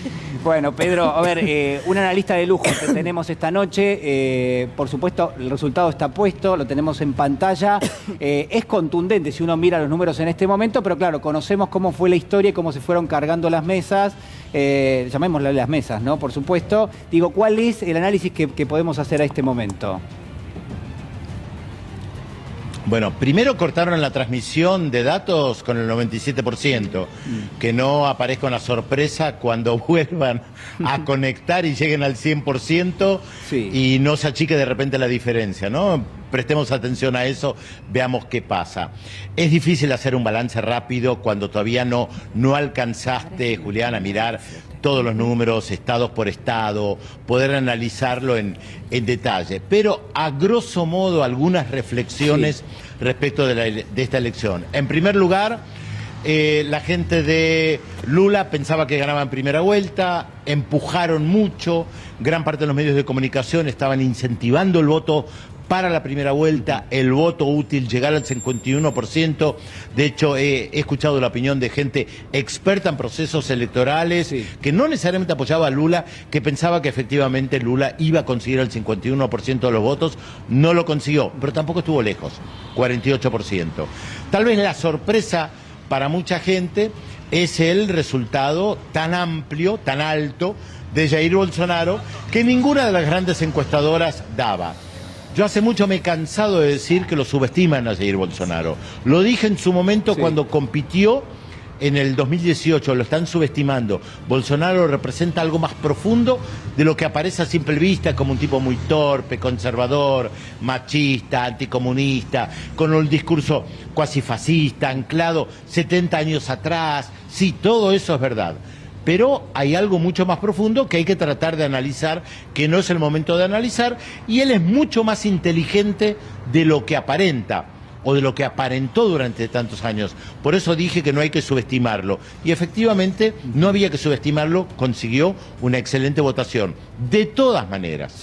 Bueno, Pedro, a ver, un analista de lujo que tenemos esta noche. Por supuesto, el resultado está puesto, lo tenemos en pantalla. Es contundente si uno mira los números en este momento, pero claro, conocemos cómo fue la historia y cómo se fueron cargando las mesas. Llamémosle las mesas, ¿no? Por supuesto. Digo, ¿cuál es el análisis que podemos hacer a este momento? Bueno, primero cortaron la transmisión de datos con el 97%, que no aparezca una sorpresa cuando vuelvan a conectar y lleguen al 100% y no se achique de repente la diferencia, ¿no? Prestemos atención a eso, veamos qué pasa. Es difícil hacer un balance rápido cuando todavía no alcanzaste, Julián, a mirar todos los números, estados por estado, poder analizarlo en detalle. Pero a grosso modo algunas reflexiones respecto de esta elección. En primer lugar, la gente de Lula pensaba que ganaba en primera vuelta, empujaron mucho, gran parte de los medios de comunicación estaban incentivando el voto para la primera vuelta, el voto útil llegar al 51%. De hecho, he escuchado la opinión de gente experta en procesos electorales que no necesariamente apoyaba a Lula, que pensaba que efectivamente Lula iba a conseguir el 51% de los votos. No lo consiguió, pero tampoco estuvo lejos, 48%. Tal vez la sorpresa para mucha gente es el resultado tan amplio, tan alto de Jair Bolsonaro, que ninguna de las grandes encuestadoras daba. Yo hace mucho me he cansado de decir que lo subestiman a Jair Bolsonaro. Lo dije en su momento cuando compitió en el 2018, lo están subestimando. Bolsonaro representa algo más profundo de lo que aparece a simple vista como un tipo muy torpe, conservador, machista, anticomunista, con un discurso cuasi fascista, anclado 70 años atrás. Sí, todo eso es verdad. Pero hay algo mucho más profundo que hay que tratar de analizar, que no es el momento de analizar, y él es mucho más inteligente de lo que aparenta, o de lo que aparentó durante tantos años. Por eso dije que no hay que subestimarlo. Y efectivamente, no había que subestimarlo, consiguió una excelente votación. De todas maneras,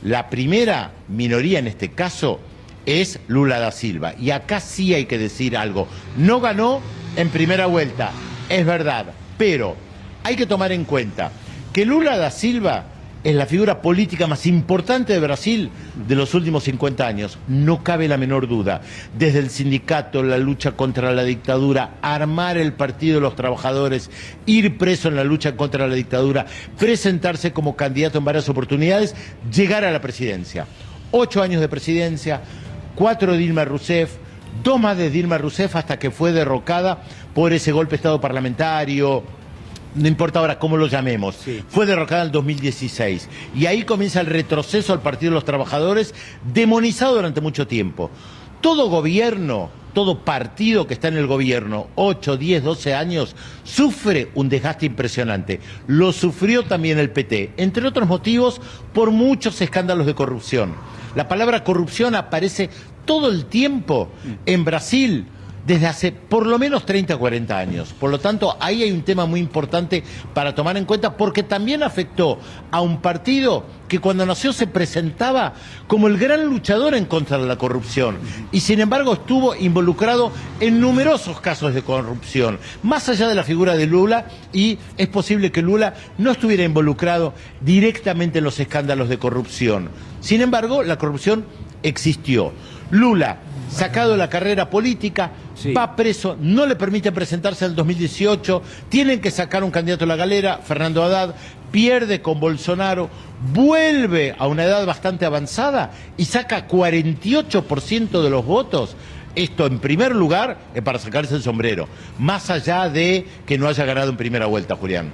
la primera minoría en este caso es Lula da Silva. Y acá sí hay que decir algo. No ganó en primera vuelta, es verdad, pero hay que tomar en cuenta que Lula da Silva es la figura política más importante de Brasil de los últimos 50 años. No cabe la menor duda. Desde el sindicato, la lucha contra la dictadura, armar el Partido de los Trabajadores, ir preso en la lucha contra la dictadura, presentarse como candidato en varias oportunidades, llegar a la presidencia. 8 años de presidencia, 4 de Dilma Rousseff, 2 más de Dilma Rousseff hasta que fue derrocada por ese golpe de Estado parlamentario. No importa ahora cómo lo llamemos, fue derrocada en el 2016 y ahí comienza el retroceso al Partido de los Trabajadores, demonizado durante mucho tiempo. Todo gobierno, todo partido que está en el gobierno, 8, 10, 12 años, sufre un desgaste impresionante. Lo sufrió también el PT, entre otros motivos, por muchos escándalos de corrupción. La palabra corrupción aparece todo el tiempo en Brasil. desde hace por lo menos 30 o 40 años. Por lo tanto, ahí hay un tema muy importante para tomar en cuenta, porque también afectó a un partido que cuando nació se presentaba como el gran luchador en contra de la corrupción y sin embargo estuvo involucrado en numerosos casos de corrupción, más allá de la figura de Lula, y es posible que Lula no estuviera involucrado directamente en los escándalos de corrupción. Sin embargo, la corrupción existió. Lula, sacado de la carrera política, va preso, no le permite presentarse en el 2018, tienen que sacar un candidato a la galera, Fernando Haddad, pierde con Bolsonaro, vuelve a una edad bastante avanzada y saca 48% de los votos. Esto, en primer lugar, es para sacarse el sombrero, más allá de que no haya ganado en primera vuelta, Julián.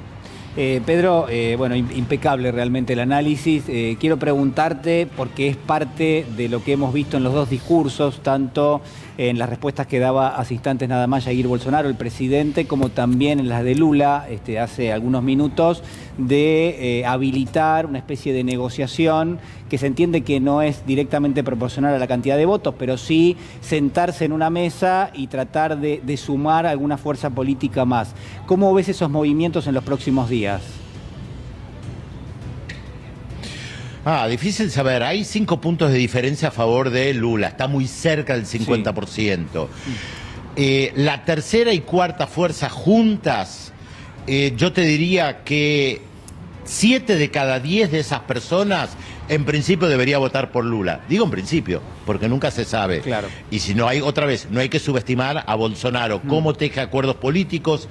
Pedro, bueno, impecable realmente el análisis. Quiero preguntarte, porque es parte de lo que hemos visto en los dos discursos, tanto en las respuestas que daba hace instantes nada más Jair Bolsonaro, el presidente, como también en las de Lula, hace algunos minutos, de habilitar una especie de negociación que se entiende que no es directamente proporcional a la cantidad de votos, pero sí sentarse en una mesa y tratar de sumar alguna fuerza política más. ¿Cómo ves esos movimientos en los próximos días? Difícil saber. Hay 5 puntos de diferencia a favor de Lula. Está muy cerca del 50%. Sí. La tercera y cuarta fuerza juntas, yo te diría que 7 de cada 10 de esas personas en principio debería votar por Lula. Digo en principio, porque nunca se sabe. Claro. Y si no hay, otra vez, no hay que subestimar a Bolsonaro. Cómo teje acuerdos políticos,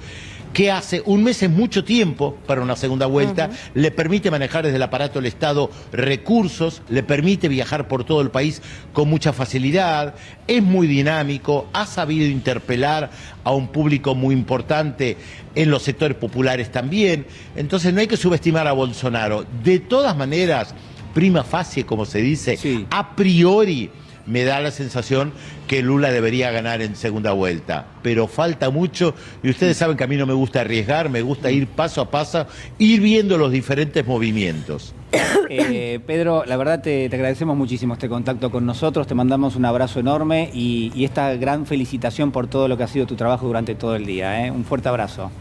que hace un mes es mucho tiempo para una segunda vuelta, le permite manejar desde el aparato del Estado recursos, le permite viajar por todo el país con mucha facilidad, es muy dinámico, ha sabido interpelar a un público muy importante en los sectores populares también. Entonces no hay que subestimar a Bolsonaro. De todas maneras, prima facie, como se dice, a priori me da la sensación que Lula debería ganar en segunda vuelta. Pero falta mucho, y ustedes saben que a mí no me gusta arriesgar, me gusta ir paso a paso, ir viendo los diferentes movimientos. Pedro, la verdad te agradecemos muchísimo este contacto con nosotros, te mandamos un abrazo enorme y esta gran felicitación por todo lo que ha sido tu trabajo durante todo el día. Un fuerte abrazo.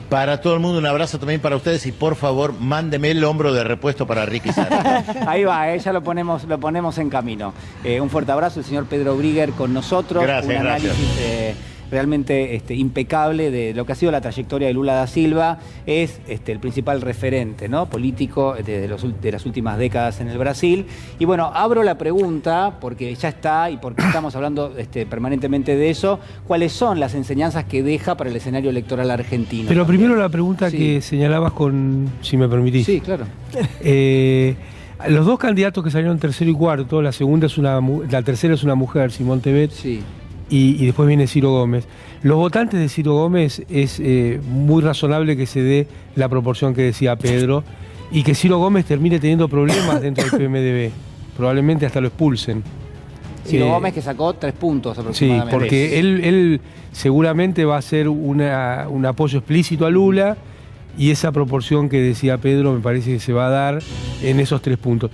Para todo el mundo, un abrazo también para ustedes y por favor, mándeme el hombro de repuesto para Ricky Sara. Ahí va, ya lo ponemos en camino. Un fuerte abrazo, el señor Pedro Brigger con nosotros. Gracias, un análisis realmente impecable de lo que ha sido la trayectoria de Lula da Silva. Es el principal referente, ¿no?, político de las últimas décadas en el Brasil. Y bueno, abro la pregunta, porque ya está y porque estamos hablando permanentemente de eso, ¿cuáles son las enseñanzas que deja para el escenario electoral argentino? Pero primero la pregunta que señalabas con, si me permitís. Sí, claro. Los dos candidatos que salieron tercero y cuarto, la tercera es una mujer, Simón Tebet. Sí. Y después viene Ciro Gómez. Los votantes de Ciro Gómez es muy razonable que se dé la proporción que decía Pedro y que Ciro Gómez termine teniendo problemas dentro del PMDB. Probablemente hasta lo expulsen. Ciro Gómez, que sacó 3 puntos aproximadamente. Sí, porque él seguramente va a hacer un apoyo explícito a Lula y esa proporción que decía Pedro me parece que se va a dar en esos 3 puntos.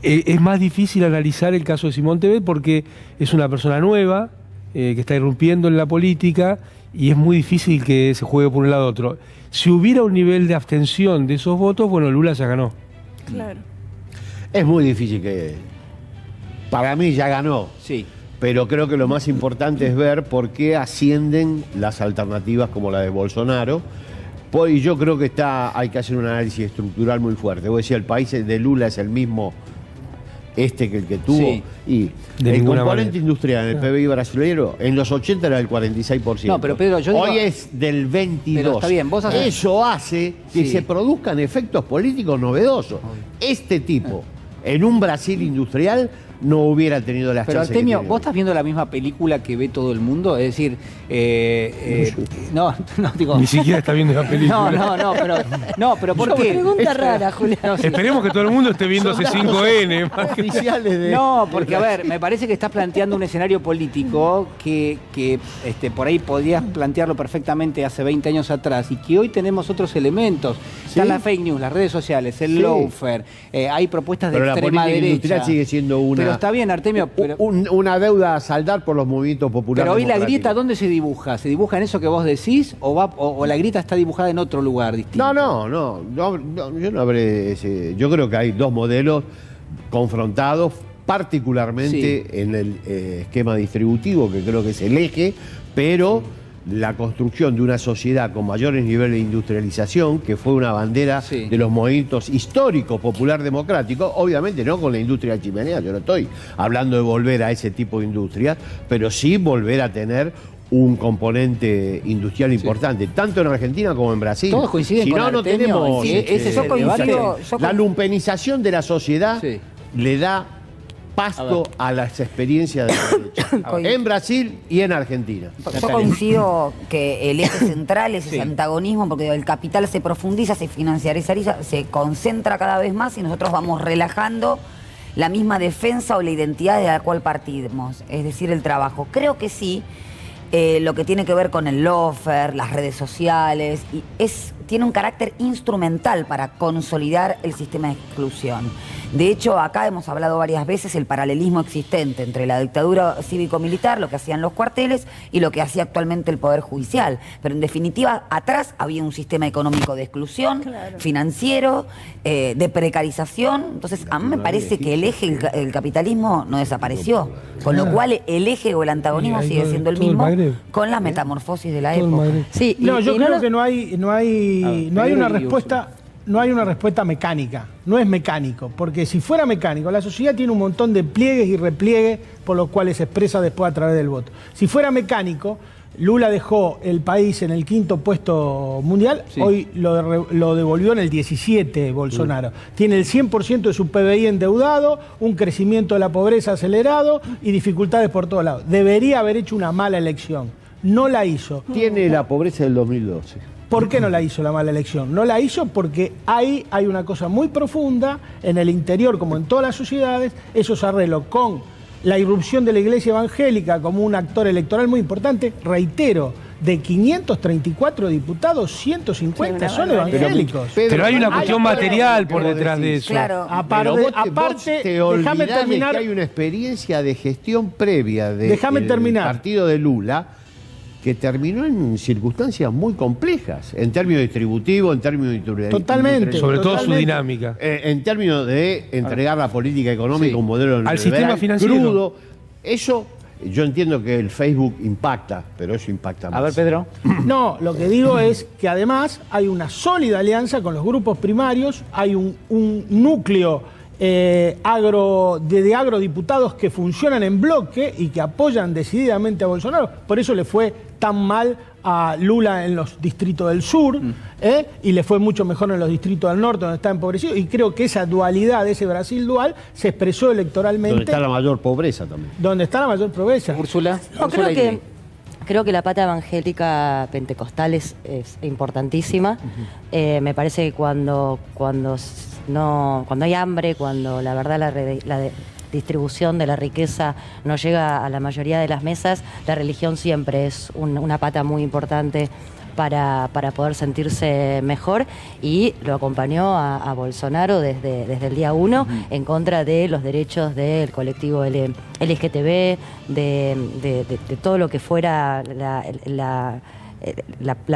Es más difícil analizar el caso de Simón Tebet porque es una persona nueva, que está irrumpiendo en la política y es muy difícil que se juegue por un lado u otro. Si hubiera un nivel de abstención de esos votos, bueno, Lula ya ganó. Claro. Es muy difícil que... Para mí ya ganó. Sí. Pero creo que lo más importante es ver por qué ascienden las alternativas como la de Bolsonaro. Y yo creo que hay que hacer un análisis estructural muy fuerte. Vos decías, el país de Lula es el mismo que el que tuvo. Sí. Y el componente industrial en el PBI brasileño en los 80 era del 46%. No, pero Pedro, yo digo, hoy es del 22%. Pero está bien, vos haces... Eso hace que se produzcan efectos políticos novedosos. Este tipo, en un Brasil industrial, no hubiera tenido las Pero chances. Artemio, ¿vos estás viendo la misma película que ve todo el mundo? Es decir, no, digo... Ni siquiera está viendo la película. No, pero ¿por qué? Pregunta rara, Julián. Esperemos que todo el mundo esté viendo C5N. Oficiales de... No, porque a ver, me parece que estás planteando un escenario político que por ahí podías plantearlo perfectamente hace 20 años atrás y que hoy tenemos otros elementos. Están las fake news, las redes sociales, el lawfare, hay propuestas de extrema derecha. Pero la política industrial sigue siendo una pero está bien, Artemio. Una deuda a saldar por los movimientos populares. Pero hoy la grieta, ¿dónde se dibuja? ¿Se dibuja en eso que vos decís o la grieta está dibujada en otro lugar distinto? No, yo no habré yo creo que hay dos modelos confrontados, particularmente en el esquema distributivo, que creo que es el eje, pero la construcción de una sociedad con mayores niveles de industrialización, que fue una bandera de los movimientos históricos popular democráticos, obviamente no con la industria chimenea, yo no estoy hablando de volver a ese tipo de industria, pero sí volver a tener un componente industrial importante, tanto en Argentina como en Brasil. Todos coinciden si con no, no Artemio, tenemos... ese es el debate. La lumpenización de la sociedad le da pasto a las experiencias de la derecha, en Brasil y en Argentina. Yo coincido que el eje central es ese antagonismo, porque el capital se profundiza, se financiariza, se concentra cada vez más y nosotros vamos relajando la misma defensa o la identidad de la cual partimos, es decir, el trabajo. Creo que sí, lo que tiene que ver con el lawfare, las redes sociales, tiene un carácter instrumental para consolidar el sistema de exclusión. De hecho, acá hemos hablado varias veces el paralelismo existente entre la dictadura cívico-militar, lo que hacían los cuarteles, y lo que hacía actualmente el Poder Judicial. Pero en definitiva, atrás había un sistema económico de exclusión, financiero, de precarización. Entonces, a mí me parece que el eje, el capitalismo, no desapareció. Con lo cual, el eje o el antagonismo sigue siendo el mismo, con la metamorfosis de la época. Sí, no, yo creo que no hay una respuesta. No hay una respuesta mecánica, no es mecánico, porque si fuera mecánico, la sociedad tiene un montón de pliegues y repliegues por los cuales se expresa después a través del voto. Si fuera mecánico, Lula dejó el país en el 5º puesto mundial, hoy lo devolvió en el 17 Bolsonaro. Tiene el 100% de su PBI endeudado, un crecimiento de la pobreza acelerado y dificultades por todos lados. Debería haber hecho una mala elección, no la hizo. Tiene la pobreza del 2012. ¿Por qué no la hizo la mala elección? No la hizo porque ahí hay una cosa muy profunda, en el interior como en todas las sociedades, esos arreglos con la irrupción de la iglesia evangélica como un actor electoral muy importante. Reitero, de 534 diputados, 150 son evangélicos. Pero hay una cuestión material por detrás de eso. Claro. Aparte, déjame terminar. Que hay una experiencia de gestión previa del partido de Lula, que terminó en circunstancias muy complejas, en términos distributivos, en términos totalmente, sobre todo su dinámica. En términos de entregar la política económica un modelo al sistema financiero crudo. Eso, yo entiendo que el Facebook impacta, pero eso impacta más. A ver, Pedro. No, lo que digo es que además hay una sólida alianza con los grupos primarios, hay un núcleo de agrodiputados que funcionan en bloque y que apoyan decididamente a Bolsonaro. Por eso le fue tan mal a Lula en los distritos del sur y le fue mucho mejor en los distritos del norte, donde está empobrecido. Y creo que esa dualidad, ese Brasil dual, se expresó electoralmente. Donde está la mayor pobreza también. Donde está la mayor pobreza. Úrsula. No, creo que la pata evangélica pentecostal es importantísima. Me parece que cuando hay hambre, cuando la verdad la distribución de la riqueza no llega a la mayoría de las mesas, la religión siempre es una pata muy importante para poder sentirse mejor, y lo acompañó a Bolsonaro desde el día 1 en contra de los derechos del colectivo LGTB, de todo lo que fuera la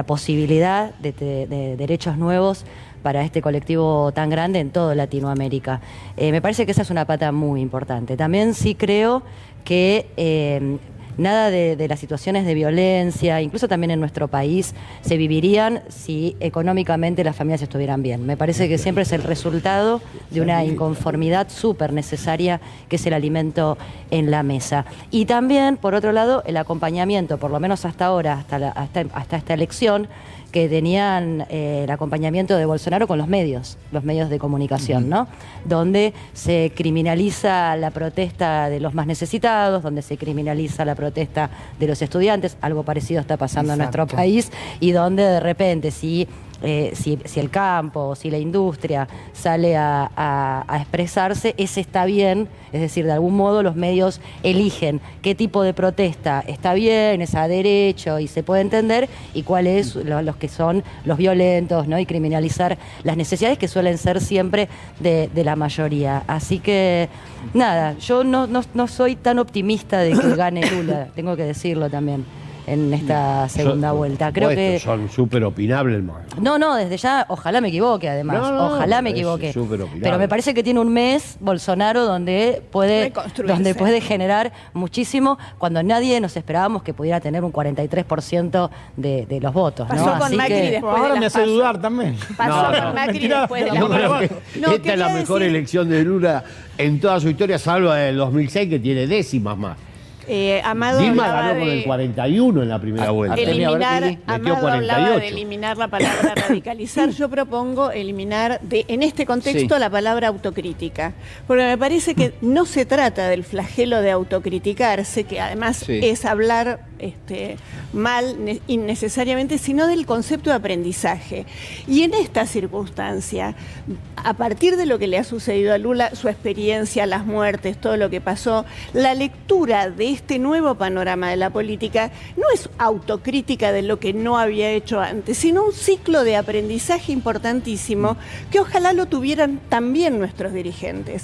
posibilidad de derechos nuevos para este colectivo tan grande en toda Latinoamérica. Me parece que esa es una pata muy importante. También sí creo que nada de las situaciones de violencia, incluso también en nuestro país, se vivirían si económicamente las familias estuvieran bien. Me parece que siempre es el resultado de una inconformidad súper necesaria, que es el alimento en la mesa. Y también, por otro lado, el acompañamiento, por lo menos hasta ahora, hasta esta elección, que tenían el acompañamiento de Bolsonaro con los medios de comunicación, ¿no? Donde se criminaliza la protesta de los más necesitados, donde se criminaliza la protesta de los estudiantes, algo parecido está pasando en nuestro país, y donde de repente, si si el campo, si la industria sale a expresarse, ese está bien, es decir, de algún modo los medios eligen qué tipo de protesta está bien, es a derecho y se puede entender, y cuáles los que son los violentos, ¿no? Y criminalizar las necesidades que suelen ser siempre de la mayoría. Así que, nada, yo no soy tan optimista de que gane Lula, tengo que decirlo también, en esta segunda vuelta. Creo que son súper opinables, hermano. No, desde ya, ojalá me equivoque, además. Ojalá me equivoque. Pero me parece que tiene un mes Bolsonaro donde puede generar muchísimo, cuando nadie nos esperábamos que pudiera tener un 43% de los votos. Pasó ¿no? con Así Macri que... después ahora me hace dudar también. Pasó con Macri después de la Esta es la mejor elección de Lula en toda su historia, salvo la del 2006, que tiene décimas más. Amado Dilma hablaba ganó con el 41 en la primera vuelta. Amado hablaba de eliminar la palabra radicalizar. Yo propongo eliminar en este contexto la palabra autocrítica, porque me parece que no se trata del flagelo de autocriticarse, que además es hablar mal innecesariamente, sino del concepto de aprendizaje. Y en esta circunstancia, a partir de lo que le ha sucedido a Lula, su experiencia, las muertes, todo lo que pasó, la lectura de este nuevo panorama de la política no es autocrítica de lo que no había hecho antes, sino un ciclo de aprendizaje importantísimo que ojalá lo tuvieran también nuestros dirigentes.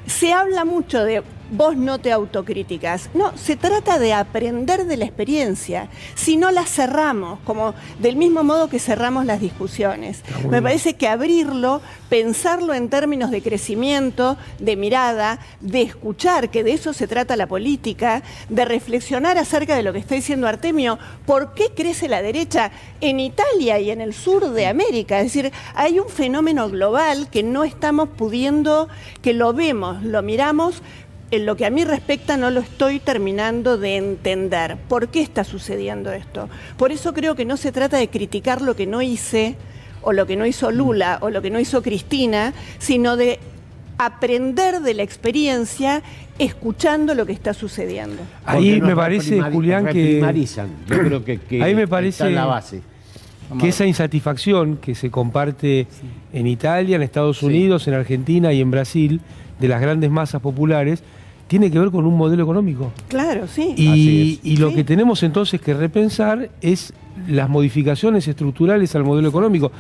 Se habla mucho de vos no te autocríticas. No, se trata de aprender de la experiencia. Si no la cerramos, como del mismo modo que cerramos las discusiones. Me parece que abrirlo, pensarlo en términos de crecimiento, de mirada, de escuchar, que de eso se trata la política, de reflexionar acerca de lo que está diciendo Artemio. ¿Por qué crece la derecha en Italia y en el sur de América? Es decir, hay un fenómeno global que no estamos pudiendo, que lo vemos, lo miramos. En lo que a mí respecta no lo estoy terminando de entender. ¿Por qué está sucediendo esto? Por eso creo que no se trata de criticar lo que no hice, o lo que no hizo Lula, o lo que no hizo Cristina, sino de aprender de la experiencia escuchando lo que está sucediendo. Ahí me parece, Julián, que... Yo creo que ahí me parece está en la base. Que esa insatisfacción que se comparte en Italia, en Estados Unidos, en Argentina y en Brasil, de las grandes masas populares, tiene que ver con un modelo económico. Claro, sí. Y lo que tenemos entonces que repensar es las modificaciones estructurales al modelo económico.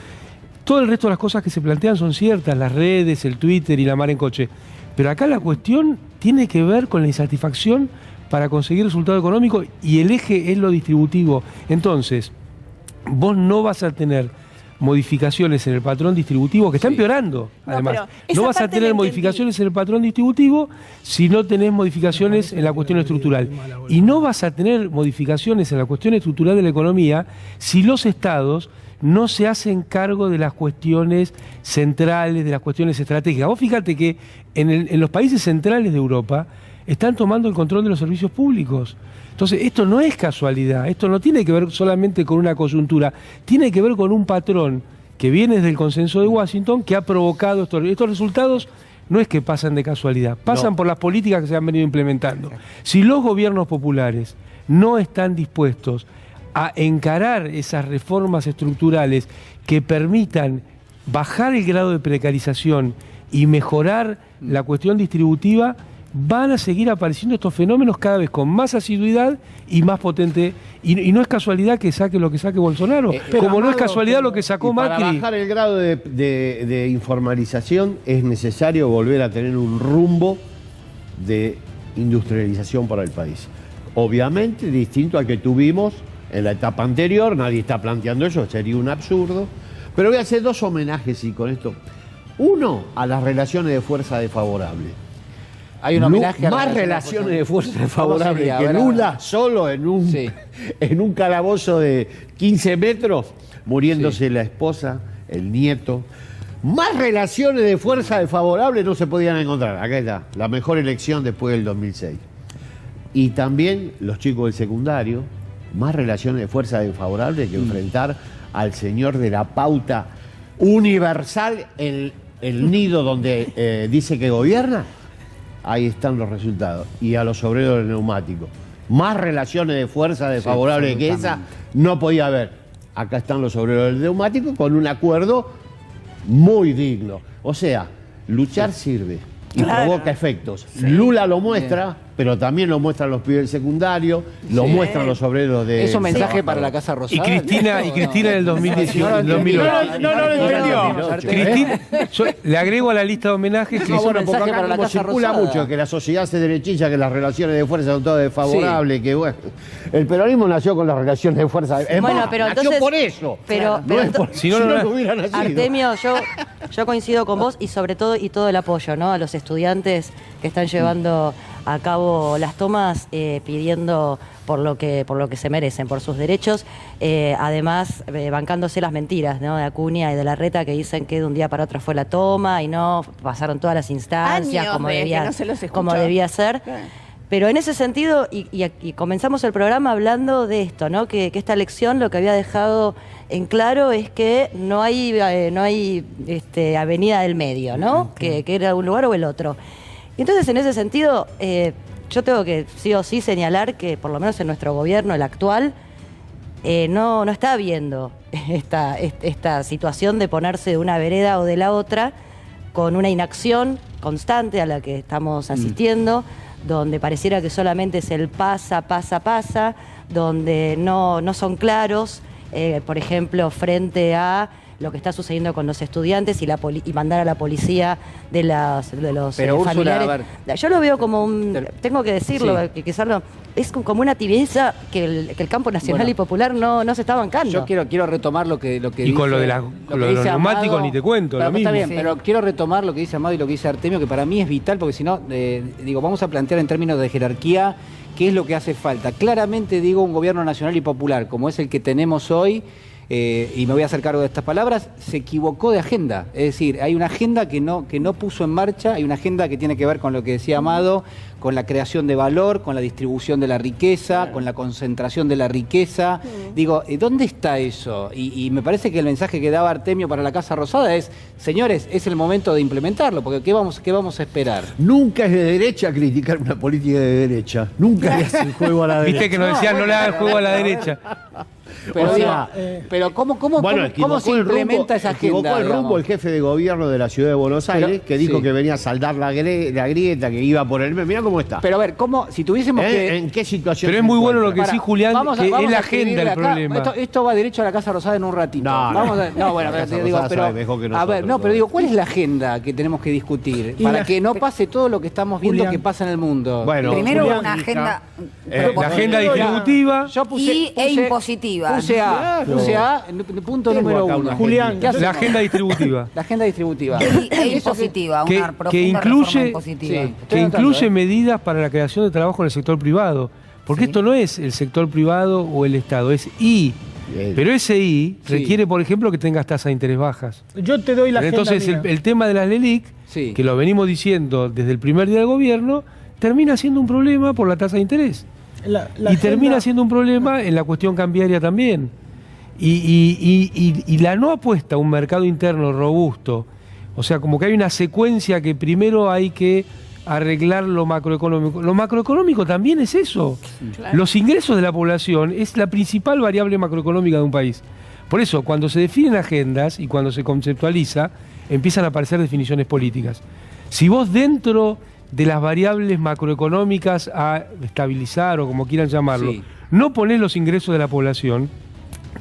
Todo el resto de las cosas que se plantean son ciertas, las redes, el Twitter y la mar en coche. Pero acá la cuestión tiene que ver con la insatisfacción para conseguir resultado económico, y el eje es lo distributivo. Entonces, vos no vas a tener modificaciones en el patrón distributivo, que está empeorando, además. No vas a tener modificaciones en el patrón distributivo si no tenés modificaciones en la cuestión estructural. Y no vas a tener modificaciones en la cuestión estructural de la economía si los estados no se hacen cargo de las cuestiones centrales, de las cuestiones estratégicas. Vos fíjate que en los países centrales de Europa están tomando el control de los servicios públicos. Entonces, esto no es casualidad, esto no tiene que ver solamente con una coyuntura, tiene que ver con un patrón que viene desde el consenso de Washington, que ha provocado estos resultados. No es que pasan de casualidad, pasan por las políticas que se han venido implementando. Si los gobiernos populares no están dispuestos a encarar esas reformas estructurales que permitan bajar el grado de precarización y mejorar la cuestión distributiva, van a seguir apareciendo estos fenómenos cada vez con más asiduidad y más potente. Y no es casualidad que saque lo que saque Bolsonaro, como no es casualidad lo que sacó Macri. Para bajar el grado de informalización es necesario volver a tener un rumbo de industrialización para el país. Obviamente distinto al que tuvimos en la etapa anterior, nadie está planteando eso, sería un absurdo. Pero voy a hacer dos homenajes y con esto. Uno, a las relaciones de fuerza desfavorables. Hay un homenaje a más relaciones de fuerza desfavorables que Lula solo en un calabozo de 15 metros, muriéndose la esposa, el nieto. Más relaciones de fuerza desfavorables no se podían encontrar. Acá está, la mejor elección después del 2006. Y también los chicos del secundario, más relaciones de fuerza desfavorables que enfrentar al señor de la pauta universal, el nido donde dice que gobierna. Ahí están los resultados. Y a los obreros del neumático. Más relaciones de fuerza desfavorables que esa no podía haber. acá están los obreros del neumático con un acuerdo muy digno. O sea, luchar sirve y provoca efectos. Lula lo muestra, pero también lo muestran los pibes del secundario, lo muestran los obreros de... ¿Es un mensaje para la Casa Rosada? Y Cristina en el 2018. No lo entendió. Cristina, yo le agrego a la lista de homenajes que porque acá como circula mucho que la sociedad se derechilla, que las relaciones de fuerza son todas desfavorables, que bueno, el peronismo nació con las relaciones de fuerza. Es bueno, más, pero nació entonces, por eso. Pero, no es por, si no hubiera nacido. Artemio, yo coincido con vos y sobre todo y todo el apoyo, ¿no? A los estudiantes que están llevando a cabo las tomas pidiendo por lo que se merecen, por sus derechos, además bancándose las mentiras, ¿no? De Acuña y de Larreta, que dicen que de un día para otro fue la toma y no pasaron todas las instancias como debía ser. Pero en ese sentido, y comenzamos el programa hablando de esto, ¿no? Que esta elección lo que había dejado en claro es que no hay avenida del medio, ¿no? Que era un lugar o el otro. Y entonces, en ese sentido, yo tengo que sí o sí señalar que, por lo menos en nuestro gobierno, el actual, no está viendo esta situación de ponerse de una vereda o de la otra, con una inacción constante a la que estamos asistiendo, donde pareciera que solamente es el pasa, donde no son claros, por ejemplo, frente a lo que está sucediendo con los estudiantes y mandar a la policía de los familiares. Úrsula, yo lo veo como tengo que decirlo, que quizás es como una tibieza que el campo nacional y popular no se está bancando. Yo quiero retomar lo que y con lo de los neumáticos ni te cuento, lo mismo. Está bien, pero quiero retomar lo que dice Amado y lo que dice Artemio, que para mí es vital, porque si no, vamos a plantear en términos de jerarquía qué es lo que hace falta. Claramente digo, un gobierno nacional y popular, como es el que tenemos hoy, y me voy a hacer cargo de estas palabras, se equivocó de agenda. Es decir, hay una agenda que no puso en marcha, hay una agenda que tiene que ver con lo que decía Amado, con la creación de valor, con la distribución de la riqueza, con la concentración de la riqueza. Digo, ¿dónde está eso? Y me parece que el mensaje que daba Artemio para la Casa Rosada es, señores, es el momento de implementarlo, porque ¿qué vamos a esperar? Nunca es de derecha criticar una política de derecha. Nunca le hace el juego a la derecha. Viste que nos decían no le haga el juego a la derecha. Pero ¿cómo se implementa esa agenda? Equivocó el rumbo el jefe de gobierno de la ciudad de Buenos Aires, que dijo que venía a saldar la grieta, que iba por el... Mirá cómo está. Pero a ver, si tuviésemos que... ¿En qué situación? Pero es muy bueno lo que sí, Julián, que es la agenda el problema. Esto va derecho a la Casa Rosada en un ratito. Pero digo, ¿cuál es la agenda que tenemos que discutir? Para que no pase todo lo que estamos viendo que pasa en el mundo. Bueno, primero una agenda... la agenda distributiva e impositiva. Puse A, punto número 1. Julián, la agenda distributiva. La agenda distributiva. E impositiva, una profunda reforma impositiva. Que incluye medidas para la creación de trabajo en el sector privado. Porque esto no es el sector privado o el Estado, es I. Pero ese I requiere, por ejemplo, que tengas tasas de interés bajas. Yo te doy la agenda. Entonces, el tema de las LELIC, que lo venimos diciendo desde el primer día del gobierno, termina siendo un problema por la tasa de interés. Y termina siendo un problema en la cuestión cambiaria también. Y la no apuesta a un mercado interno robusto, o sea, como que hay una secuencia que primero hay que arreglar lo macroeconómico. Lo macroeconómico también es eso. Claro. Los ingresos de la población es la principal variable macroeconómica de un país. Por eso, cuando se definen agendas y cuando se conceptualiza, empiezan a aparecer definiciones políticas. Si vos dentro de las variables macroeconómicas a estabilizar o como quieran llamarlo, no ponés los ingresos de la población,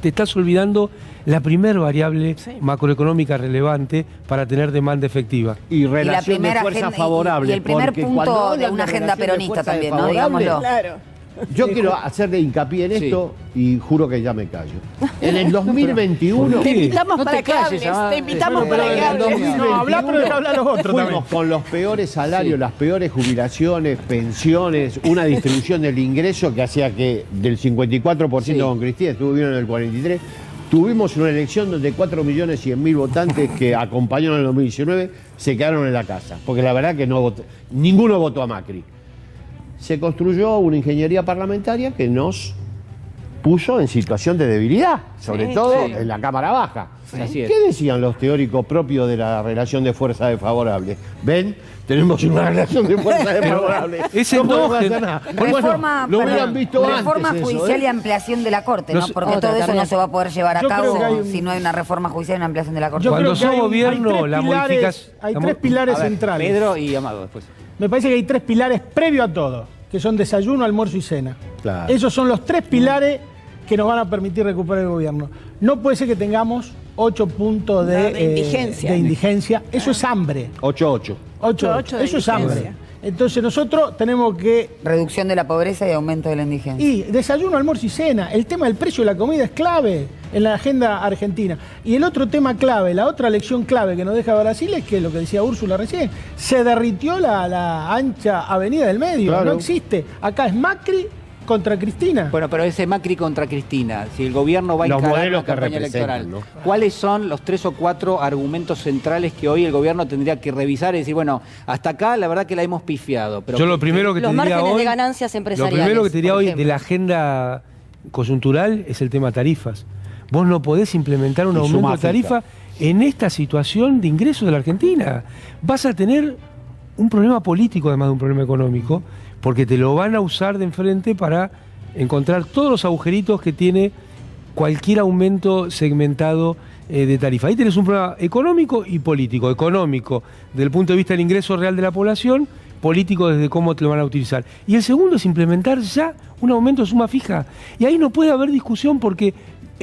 te estás olvidando la primera variable macroeconómica relevante para tener demanda efectiva. Y relación de fuerza favorable. Y el primer punto de una agenda peronista también, ¿no? Digámoslo. Claro. Yo quiero hacerle hincapié en esto y juro que ya me callo. En el 2021... Te invitamos para que hables, te invitamos para que hables. No, habla, pero deja hablar los otros también. Fuimos con los peores salarios, las peores jubilaciones, pensiones, una distribución del ingreso que hacía que del 54% con Cristina estuvieron en el 43%. Tuvimos una elección donde 4.100.000 votantes que acompañaron en el 2019 se quedaron en la casa. Porque la verdad que ninguno votó a Macri. Se construyó una ingeniería parlamentaria que nos puso en situación de debilidad, sobre todo en la Cámara Baja. Así es. ¿Qué decían los teóricos propios de la relación de fuerza desfavorable? ¿Ven? Tenemos una relación de fuerza desfavorable. No podemos hacer nada. Reforma, Lo hubieran visto reforma antes judicial eso, y ampliación de la Corte, ¿no? Porque todo eso no se va a poder llevar a cabo si no hay una reforma judicial y una ampliación de la Corte. Cuando sos gobierno, la modificación... Hay tres pilares centrales. Pedro y Amado después. Me parece que hay tres pilares previo a todo, que son desayuno, almuerzo y cena. Claro. Esos son los tres pilares que nos van a permitir recuperar el gobierno. No puede ser que tengamos 8 puntos de indigencia. Eso es hambre. 8-8. 8-8. Eso es hambre. Entonces nosotros tenemos que... Reducción de la pobreza y aumento de la indigencia. Y desayuno, almuerzo y cena. El tema del precio de la comida es clave en la agenda argentina. Y el otro tema clave, la otra lección clave que nos deja Brasil es que lo que decía Úrsula recién, se derritió la ancha avenida del medio. Claro. No existe. Acá es Macri contra Cristina. Bueno, pero ese Macri contra Cristina, si el gobierno va a encarar la campaña electoral, ¿no? ¿Cuáles son los 3 o 4 argumentos centrales que hoy el gobierno tendría que revisar y decir, bueno, hasta acá la verdad que la hemos pifiado? Pero yo lo primero que te los diría márgenes hoy, de ganancias empresariales. Lo primero que te diría por hoy ejemplo. de la agenda coyuntural es el tema tarifas. Vos no podés implementar un aumento de tarifa en esta situación de ingresos de la Argentina. Vas a tener un problema político además de un problema económico, porque te lo van a usar de enfrente para encontrar todos los agujeritos que tiene cualquier aumento segmentado de tarifa. Ahí tenés un problema económico y político. Económico, desde el punto de vista del ingreso real de la población, político desde cómo te lo van a utilizar. Y el segundo es implementar ya un aumento de suma fija. Y ahí no puede haber discusión porque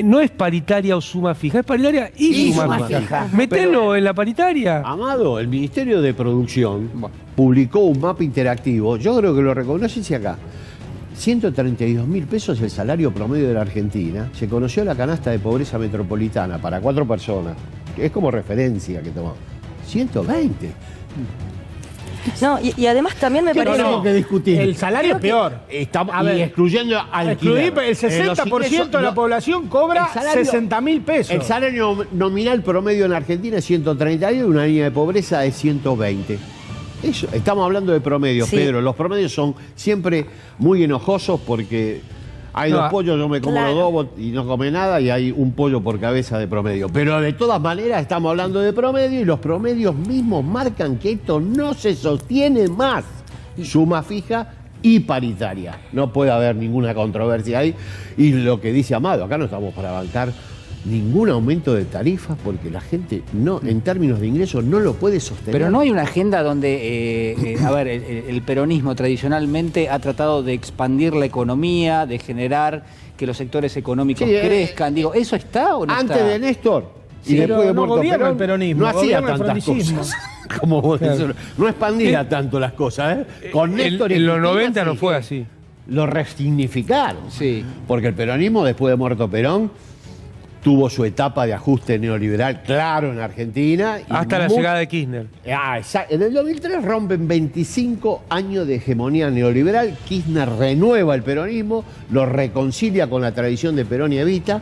no es paritaria o suma fija, es paritaria y suma fija. Metelo en la paritaria. Amado, el Ministerio de Producción publicó un mapa interactivo, yo creo que lo reconoce acá. 132.000 pesos el salario promedio de la Argentina. Se conoció la canasta de pobreza metropolitana para 4 personas. Es como referencia que tomamos. 120. No, y además también me parece... tenemos que discutir? El salario es peor. Estamos A ver, excluyendo alquiler. El 60% de la población cobra 60.000 pesos. El salario nominal promedio en Argentina es 132 y una línea de pobreza es 120. Eso, estamos hablando de promedios, sí. Pedro. Los promedios son siempre muy enojosos porque hay 2 pollos, yo me como los 2 y no come nada, y hay un pollo por cabeza de promedio. Pero de todas maneras estamos hablando de promedio y los promedios mismos marcan que esto no se sostiene más. Suma fija y paritaria. No puede haber ninguna controversia ahí. Y lo que dice Amado, acá no estamos para bancar ningún aumento de tarifas porque la gente no, en términos de ingresos, no lo puede sostener. Pero no hay una agenda donde, a ver, el peronismo tradicionalmente ha tratado de expandir la economía, de generar que los sectores económicos crezcan. Digo, ¿eso está o no antes está? De Néstor y sí, después de no muerto Perón, el peronismo, no hacía gobierna el tantas cosas. Como vos decís, no expandía tanto las cosas. Con Néstor en los 90 no fue así. Lo resignificaron. Sí. Porque el peronismo, después de muerto Perón, tuvo su etapa de ajuste neoliberal, claro, en Argentina. Hasta la llegada de Kirchner. En el 2003 rompen 25 años de hegemonía neoliberal. Kirchner renueva el peronismo, lo reconcilia con la tradición de Perón y Evita,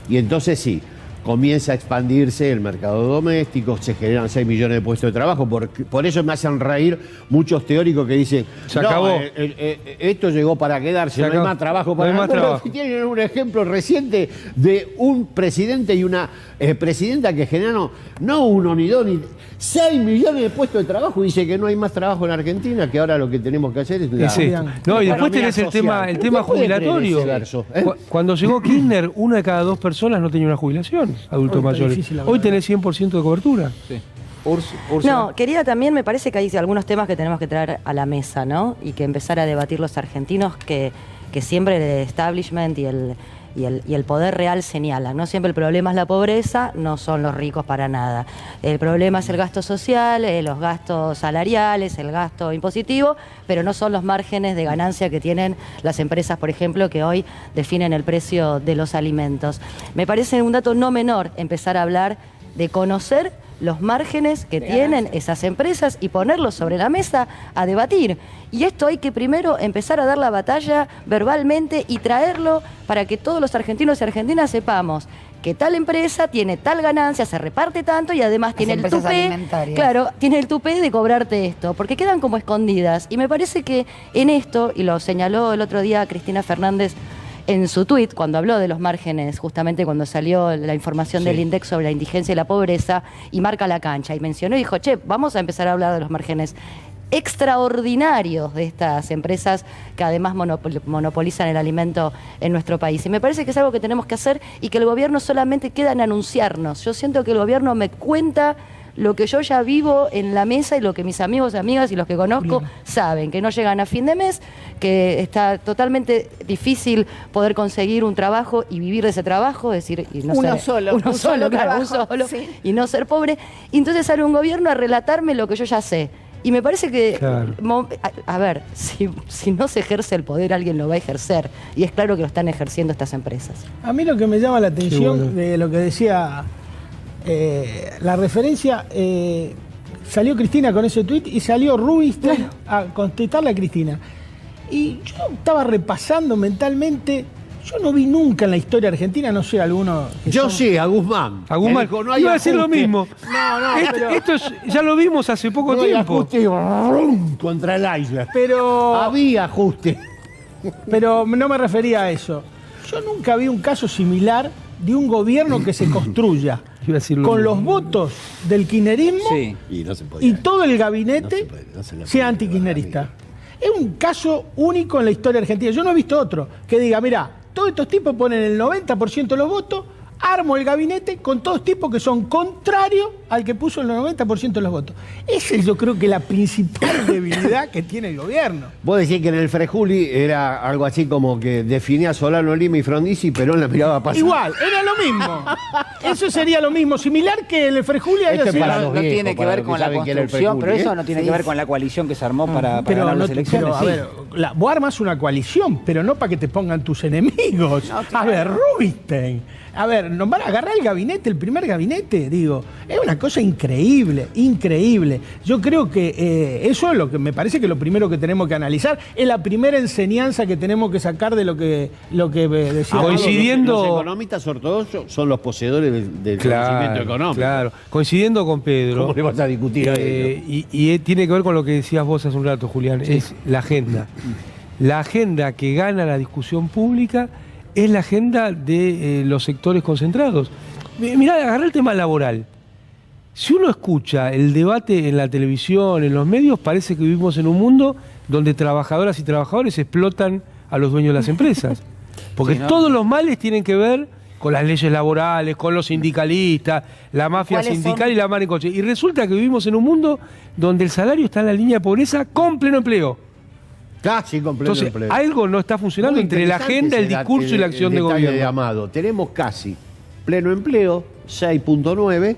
y entonces sí, comienza a expandirse el mercado doméstico, se generan 6 millones de puestos de trabajo. Por eso me hacen reír muchos teóricos que dicen, se acabó. Esto llegó para quedarse, no hay más trabajo para trabajo. Tienen un ejemplo reciente de un presidente y una presidenta que generaron no 1 ni 2 ni 6 millones de puestos de trabajo, y dice que no hay más trabajo en Argentina, que ahora lo que tenemos que hacer es no, y después tenés el tema jubilatorio. Cuando llegó Kirchner, 1 de cada 2 personas no tenía una jubilación, adultos mayores. Hoy tenés 100% de cobertura. Sí. No, querida, también me parece que hay algunos temas que tenemos que traer a la mesa, ¿no? Y que empezar a debatir los argentinos, que siempre el establishment y el poder real señalan, ¿no? Siempre el problema es la pobreza, no son los ricos para nada. El problema es el gasto social, los gastos salariales, el gasto impositivo, pero no son los márgenes de ganancia que tienen las empresas, por ejemplo, que hoy definen el precio de los alimentos. Me parece un dato no menor empezar a hablar de conocer los márgenes que tienen esas empresas y ponerlos sobre la mesa a debatir. Y esto hay que primero empezar a dar la batalla verbalmente y traerlo para que todos los argentinos y argentinas sepamos que tal empresa tiene tal ganancia, se reparte tanto y además tiene el tupé, claro, tiene el tupé de cobrarte esto, porque quedan como escondidas. Y me parece que en esto, y lo señaló el otro día Cristina Fernández en su tuit, cuando habló de los márgenes, justamente cuando salió la información del INDEC sobre la indigencia y la pobreza, y marca la cancha, y mencionó y dijo, che, vamos a empezar a hablar de los márgenes extraordinarios de estas empresas que además monopolizan el alimento en nuestro país. Y me parece que es algo que tenemos que hacer y que el gobierno solamente queda en anunciarnos. Yo siento que el gobierno me cuenta lo que yo ya vivo en la mesa y lo que mis amigos y amigas y los que conozco saben, que no llegan a fin de mes, que está totalmente difícil poder conseguir un trabajo y vivir de ese trabajo, es decir, y no uno ser, solo, uno solo, claro, trabajo, uno solo, sí. y no ser pobre. Y entonces sale un gobierno a relatarme lo que yo ya sé. Y me parece que, Claro. a ver, si no se ejerce el poder, alguien lo va a ejercer. Y es claro que lo están ejerciendo estas empresas. A mí lo que me llama la atención bueno. de lo que decía la referencia, salió Cristina con ese tuit y salió Rubinstein a contestarle a Cristina. Y yo estaba repasando mentalmente, yo no vi nunca en la historia argentina, no sé, alguno... Yo sí, a Guzmán. A Guzmán. Dijo, no hay Iba a decir lo ajuste. mismo. No, pero... Esto ya lo vimos hace poco No hay tiempo. ajuste ¡rum! Contra el isla. Pero... Había ajuste. Pero no me refería a eso. Yo nunca vi un caso similar de un gobierno que se construya Iba a decir lo con mismo. los votos del kirchnerismo Sí. Y no se podía. y todo el gabinete no se le sea podía antikirchnerista. Es un caso único en la historia argentina. Yo no he visto otro que diga, mira, todos estos tipos ponen el 90% de los votos, armo el gabinete con todos tipos que son contrarios al que puso el 90% de los votos. Esa es, yo creo que la principal debilidad que tiene el gobierno. Vos decís que en el Frejuli era algo así como que definía Solano, Lima y Frondizi y Perón la miraba pasar. Igual, era lo mismo. Eso sería lo mismo, similar que el Frejuli haya Esto es sido... para No, los no viejos, tiene que para ver los con que la saben quién era el construcción, pero Frejuli, eso ¿eh? no tiene que ver con la coalición que se armó para Pero, ganar no, las elecciones. pero, a sí. ver, vos armas una coalición, pero no para que te pongan tus enemigos. No, claro. A ver, Rubinstein. A ver, nos van a agarrar el gabinete, el primer gabinete, digo. Es una cosa increíble, increíble. Yo creo que eso es lo que me parece que lo primero que tenemos que analizar. Es la primera enseñanza que tenemos que sacar de lo que decía. Coincidiendo- Los economistas ortodoxos son los poseedores del conocimiento económico. Claro, coincidiendo con Pedro. ¿Cómo le vas a discutir a ellos? y tiene que ver con lo que decías vos hace un rato, Julián, es la agenda. La agenda que gana la discusión pública es la agenda de los sectores concentrados. Mirá, agarrá el tema laboral. Si uno escucha el debate en la televisión, en los medios, parece que vivimos en un mundo donde trabajadoras y trabajadores explotan a los dueños de las empresas. Porque Sí, ¿no? todos los males tienen que ver con las leyes laborales, con los sindicalistas, la mafia ¿Cuáles sindical son? y la mano en coche. Y resulta que vivimos en un mundo donde el salario está en la línea de pobreza con pleno empleo. Casi con pleno Entonces, empleo. algo no está funcionando Muy entre la interesante agenda, el ese discurso y la acción de detalle gobierno. de Amado. Tenemos casi pleno empleo, 6.9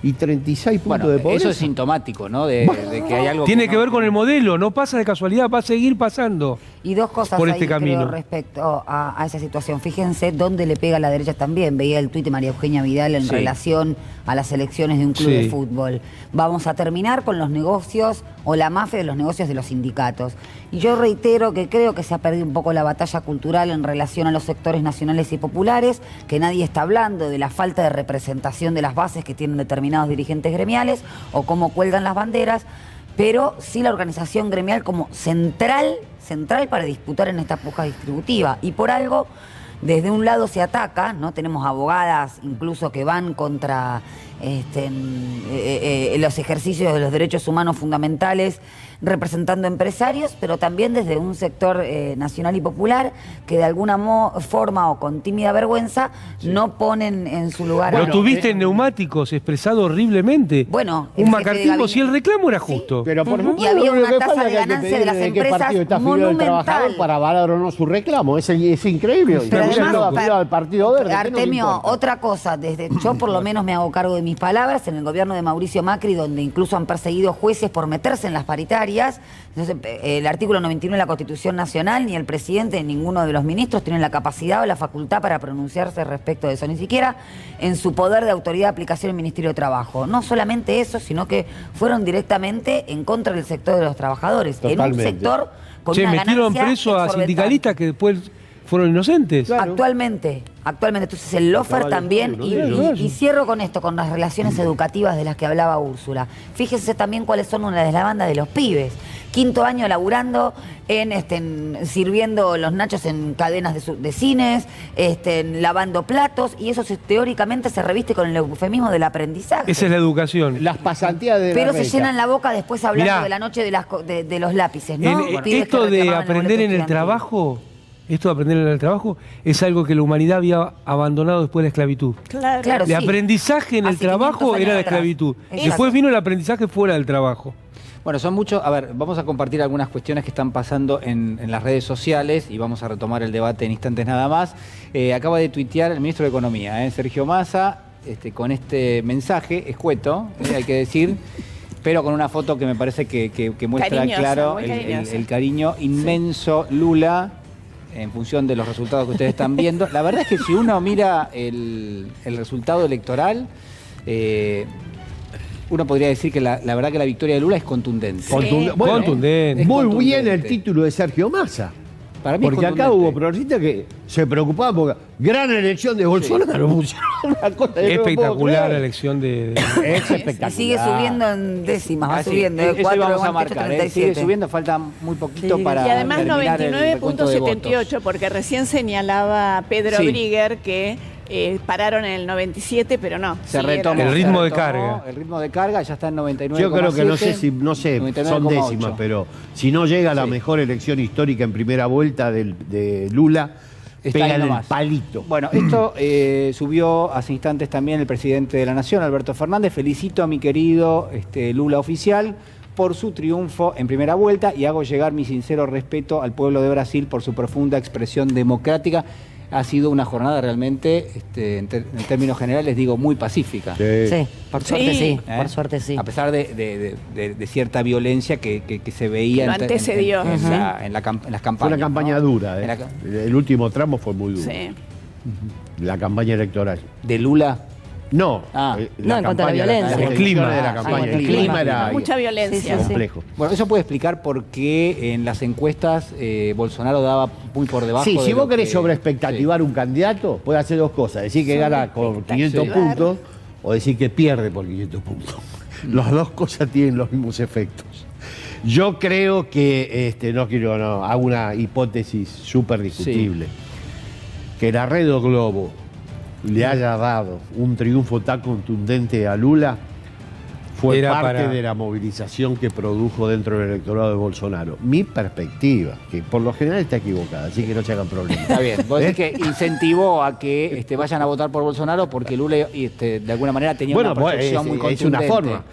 y 36 puntos Bueno, de pobreza. eso es sintomático, ¿no? De que hay algo Tiene que no- ver con el modelo, no pasa de casualidad, va a seguir pasando. Y dos cosas por ahí, este camino. creo, respecto a esa situación. Fíjense dónde le pega a la derecha también. Veía el tuit de María Eugenia Vidal en Sí. relación a las elecciones de un club Sí. de fútbol. Vamos a terminar con los negocios o la mafia de los negocios de los sindicatos. Y yo reitero que creo que se ha perdido un poco la batalla cultural en relación a los sectores nacionales y populares, que nadie está hablando de la falta de representación de las bases que tienen determinados dirigentes gremiales o cómo cuelgan las banderas, pero sí la organización gremial como central para disputar en esta puja distributiva. Y por algo, desde un lado se ataca, ¿no? Tenemos abogadas incluso que van contra los ejercicios de los derechos humanos fundamentales representando empresarios, pero también desde un sector nacional y popular que de alguna forma o con tímida vergüenza no ponen en su lugar. Lo tuviste en neumáticos, expresado horriblemente. Bueno, un el macartismo, jefe de si el reclamo era justo. Pero por Y había una tasa de ganancia de las ¿de qué empresas partido está afiliado el trabajador monumental. para avalar o no su reclamo? Es increíble. Pero Está además, afiliado al Partido Verde. ¿qué nos Artemio, importa? otra cosa, yo por lo menos me hago cargo de mis palabras, en el gobierno de Mauricio Macri, donde incluso han perseguido jueces por meterse en las paritarias. Entonces, el artículo 91 de la Constitución Nacional, ni el presidente ni ninguno de los ministros tienen la capacidad o la facultad para pronunciarse respecto de eso, ni siquiera en su poder de autoridad de aplicación del Ministerio de Trabajo. No solamente eso, sino que fueron directamente en contra del sector de los trabajadores, Totalmente. en un sector con Che, una metieron ganancia preso a exorbitante. sindicalistas que después fueron inocentes. Actualmente. Entonces el lofer también, y cierro con esto, con las relaciones educativas de las que hablaba Úrsula. Fíjense también cuáles son una de las bandas de los pibes. quinto año laburando en sirviendo los nachos en cadenas de cines, lavando platos, y eso teóricamente se reviste con el eufemismo del aprendizaje. Esa es la educación. Las pasantías de Pero la se beca. llenan la boca después hablando Mirá, de la noche de los lápices, ¿no? Pibes Esto que de reclamaban aprender en el boleto trabajo, es algo que la humanidad había abandonado después de la esclavitud. Claro, El aprendizaje en el Hace 500 trabajo años era la atrás. esclavitud. Exacto. Después vino el aprendizaje fuera del trabajo. Bueno, son muchos. A ver, vamos a compartir algunas cuestiones que están pasando en las redes sociales y vamos a retomar el debate en instantes nada más. Acaba de tuitear el ministro de Economía, Sergio Massa, con este mensaje escueto, hay que decir, pero con una foto que me parece que muestra Cariñosa, claro muy cariñosa. el cariño inmenso Lula en función de los resultados que ustedes están viendo. La verdad es que si uno mira el resultado electoral, uno podría decir que la verdad que la victoria de Lula es contundente. Bueno, Contundente. es muy contundente. bien el título de Sergio Massa. Para mí es Porque acá contundente. hubo progresistas que se preocupaban porque gran elección de Bolsonaro. Pusieron una cosa que no puedo Espectacular la creer. elección de... Es espectacular. Y sigue subiendo en décimas, va Ah, sí, subiendo. eso 4, íbamos a 28, marcar, 37. sigue subiendo, falta muy poquito para Y además terminar el recuento de votos. 99.78, porque recién señalaba Pedro Sí. Brigger que pararon en el 97, pero no. Se siguieron. retomó. El se ritmo de retomó, carga. El ritmo de carga ya está en 99,7. Yo creo que no sé, son 99,8. décimas, pero si no llega a la Sí. mejor elección histórica en primera vuelta de Lula, Está pega ahí en el nomás. palito. Bueno, esto subió hace instantes también el presidente de la Nación, Alberto Fernández. Felicito a mi querido Lula oficial por su triunfo en primera vuelta y hago llegar mi sincero respeto al pueblo de Brasil por su profunda expresión democrática. Ha sido una jornada realmente, en términos generales, digo, muy pacífica. Sí, por suerte sí, ¿Eh? por suerte sí. A pesar de cierta violencia que se veía Lo antecedió. en las campañas. Fue una campaña ¿no? dura. En la El último tramo fue muy duro. Sí. La campaña electoral. ¿De Lula? No, No, en cuanto a la violencia. El El clima clima. de la Ah, campaña. sí, El clima era Mucha violencia. complejo. Bueno, eso puede explicar por qué en las encuestas Bolsonaro daba muy por debajo. Sí, de si lo vos querés que- sobreexpectativar un candidato, puede hacer dos cosas. Decir que gana con 500 puntos o decir que pierde por 500 puntos. Las dos cosas tienen los mismos efectos. Yo creo que, hago una hipótesis súper discutible. Que la Red Globo le haya dado un triunfo tan contundente a Lula fue Era parte para- de la movilización que produjo dentro del electorado de Bolsonaro. Mi perspectiva, que por lo general está equivocada, así que no se hagan problemas. Está bien, vos decís que incentivó a que vayan a votar por Bolsonaro porque Lula de alguna manera tenía una proyección muy es contundente. una forma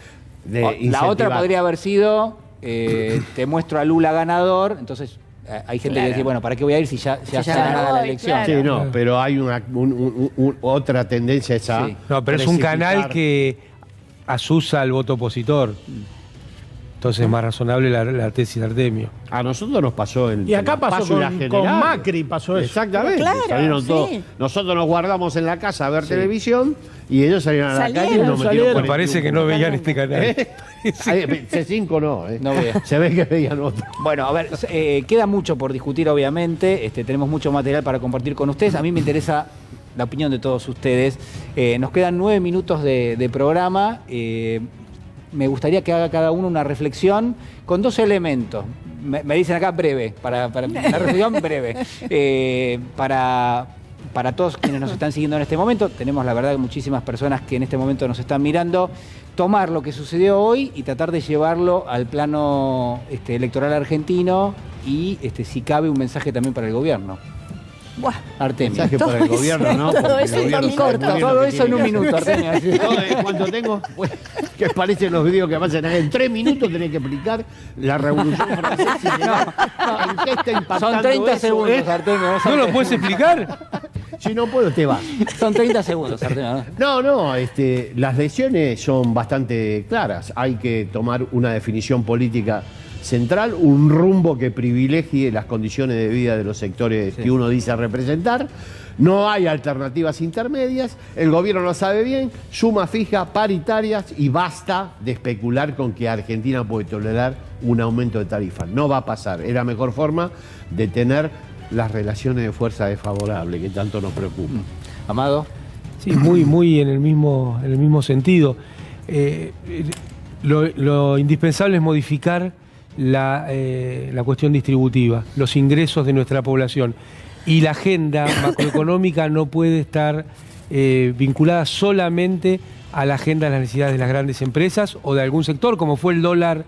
de La otra incentivar. podría haber sido, te muestro a Lula ganador, entonces hay gente que dice, bueno, ¿para qué voy a ir si ya está ganada la elección? Sí, no, pero hay otra tendencia esa. Sí. No, pero es un canal que asusa al voto opositor. Entonces es más razonable la tesis de Artemio. A nosotros nos pasó en Y acá en pasó Paso y la con General. Macri, pasó eso. Exactamente. Claro, salieron sí. todos. Nosotros nos guardamos en la casa a ver televisión y ellos salieron a la calle y nos metieron. Me parece que no veían este canal. C5 no, No veo. Se ve que veían otro. Bueno, a ver, queda mucho por discutir, obviamente. Tenemos mucho material para compartir con ustedes. A mí me interesa la opinión de todos ustedes. Nos quedan 9 minutos de programa. Me gustaría que haga cada uno una reflexión con dos elementos. Me dicen acá breve, para una reflexión breve. Para todos quienes nos están siguiendo en este momento, tenemos la verdad muchísimas personas que en este momento nos están mirando, tomar lo que sucedió hoy y tratar de llevarlo al plano electoral argentino y si cabe un mensaje también para el gobierno. Buah. Artemio. Mensaje para el gobierno, ¿no? Todo Porque eso el en gobierno muy sabe corto. muy bien Todo lo que eso en un tiene que minuto, Artemio. hacer. ¿Cuánto tengo? Pues, que parecen los videos que pasan acá. En 3 minutos tenés que explicar la Revolución Francesa. ¿En qué está impactando Son 30 eso, segundos, Artemio. ¿No lo puedes explicar? Si no puedo, te vas. Son 30 segundos, Artemio. No, las lesiones son bastante claras. Hay que tomar una definición política central, un rumbo que privilegie las condiciones de vida de los sectores que uno dice representar. No hay alternativas intermedias, el gobierno lo sabe bien, suma fija, paritarias y basta de especular con que Argentina puede tolerar un aumento de tarifas. No va a pasar, es la mejor forma de tener las relaciones de fuerza desfavorables que tanto nos preocupan. Amado. Sí, muy en el mismo sentido. Lo indispensable es modificar la cuestión distributiva, los ingresos de nuestra población. Y la agenda macroeconómica no puede estar vinculada solamente a la agenda de las necesidades de las grandes empresas o de algún sector, como fue el dólar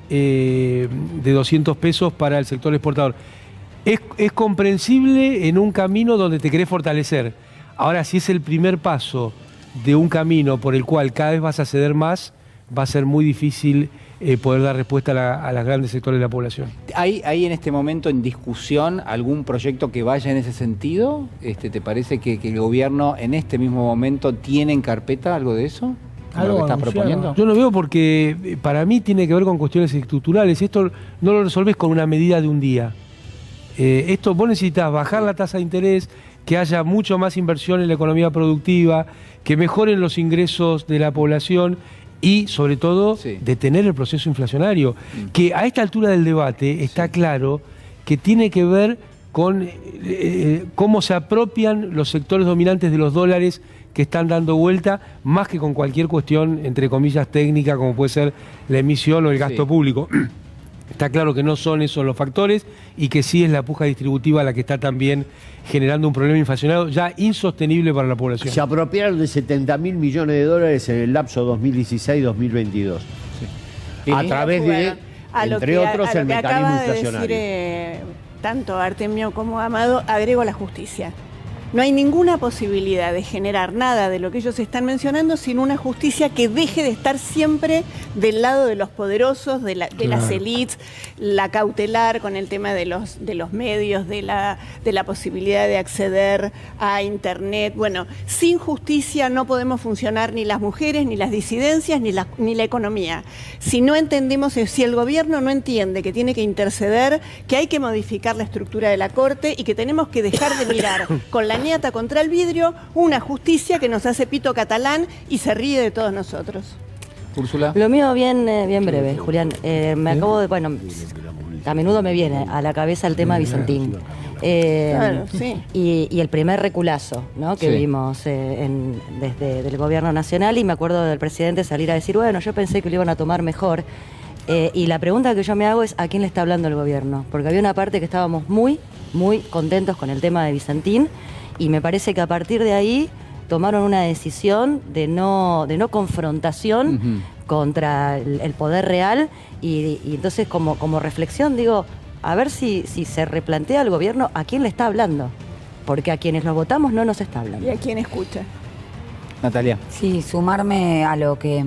de 200 pesos para el sector exportador. Es comprensible en un camino donde te querés fortalecer. Ahora, si es el primer paso de un camino por el cual cada vez vas a ceder más, va a ser muy difícil poder dar respuesta a los grandes sectores de la población. ¿Hay en este momento en discusión algún proyecto que vaya en ese sentido? ¿Te parece que el gobierno en este mismo momento tiene en carpeta algo de eso? ¿Lo que estás proponiendo? Yo lo veo porque para mí tiene que ver con cuestiones estructurales. Esto no lo resolvés con una medida de un día. Esto vos necesitas bajar la tasa de interés, que haya mucho más inversión en la economía productiva, que mejoren los ingresos de la población y, sobre todo, detener el proceso inflacionario, que a esta altura del debate está claro que tiene que ver con cómo se apropian los sectores dominantes de los dólares que están dando vuelta, más que con cualquier cuestión, entre comillas, técnica, como puede ser la emisión o el gasto público. Está claro que no son esos los factores y que sí es la puja distributiva la que está también generando un problema inflacionario ya insostenible para la población. Se apropiaron de 70.000 millones de dólares en el lapso 2016-2022. Sí. A través de, entre otros, el mecanismo inflacionario. Tanto Artemio como Amado, agrego la justicia. No hay ninguna posibilidad de generar nada de lo que ellos están mencionando sin una justicia que deje de estar siempre del lado de los poderosos, de las élites, la cautelar con el tema de los medios, de la posibilidad de acceder a Internet. Bueno, sin justicia no podemos funcionar ni las mujeres, ni las disidencias, ni la economía. Si no entendemos, si el gobierno no entiende que tiene que interceder, que hay que modificar la estructura de la Corte y que tenemos que dejar de mirar con la niata contra el vidrio una justicia que nos hace pito catalán y se ríe de todos nosotros. Úrsula. Lo mío bien breve, Julián. Me acabo de, bueno, a menudo me viene a la cabeza el tema Vicentín. Claro, sí. Y el primer reculazo, ¿no?, que vimos desde el gobierno nacional, y me acuerdo del presidente salir a decir, bueno, yo pensé que lo iban a tomar mejor. Y la pregunta que yo me hago es, ¿a quién le está hablando el gobierno? Porque había una parte que estábamos muy contentos con el tema de Vicentín, y me parece que a partir de ahí tomaron una decisión de no confrontación contra el poder real, y entonces como reflexión digo, a ver si se replantea el gobierno a quién le está hablando, porque a quienes lo votamos no nos está hablando. ¿Y a quién escucha? Natalia. Sí, sumarme a lo que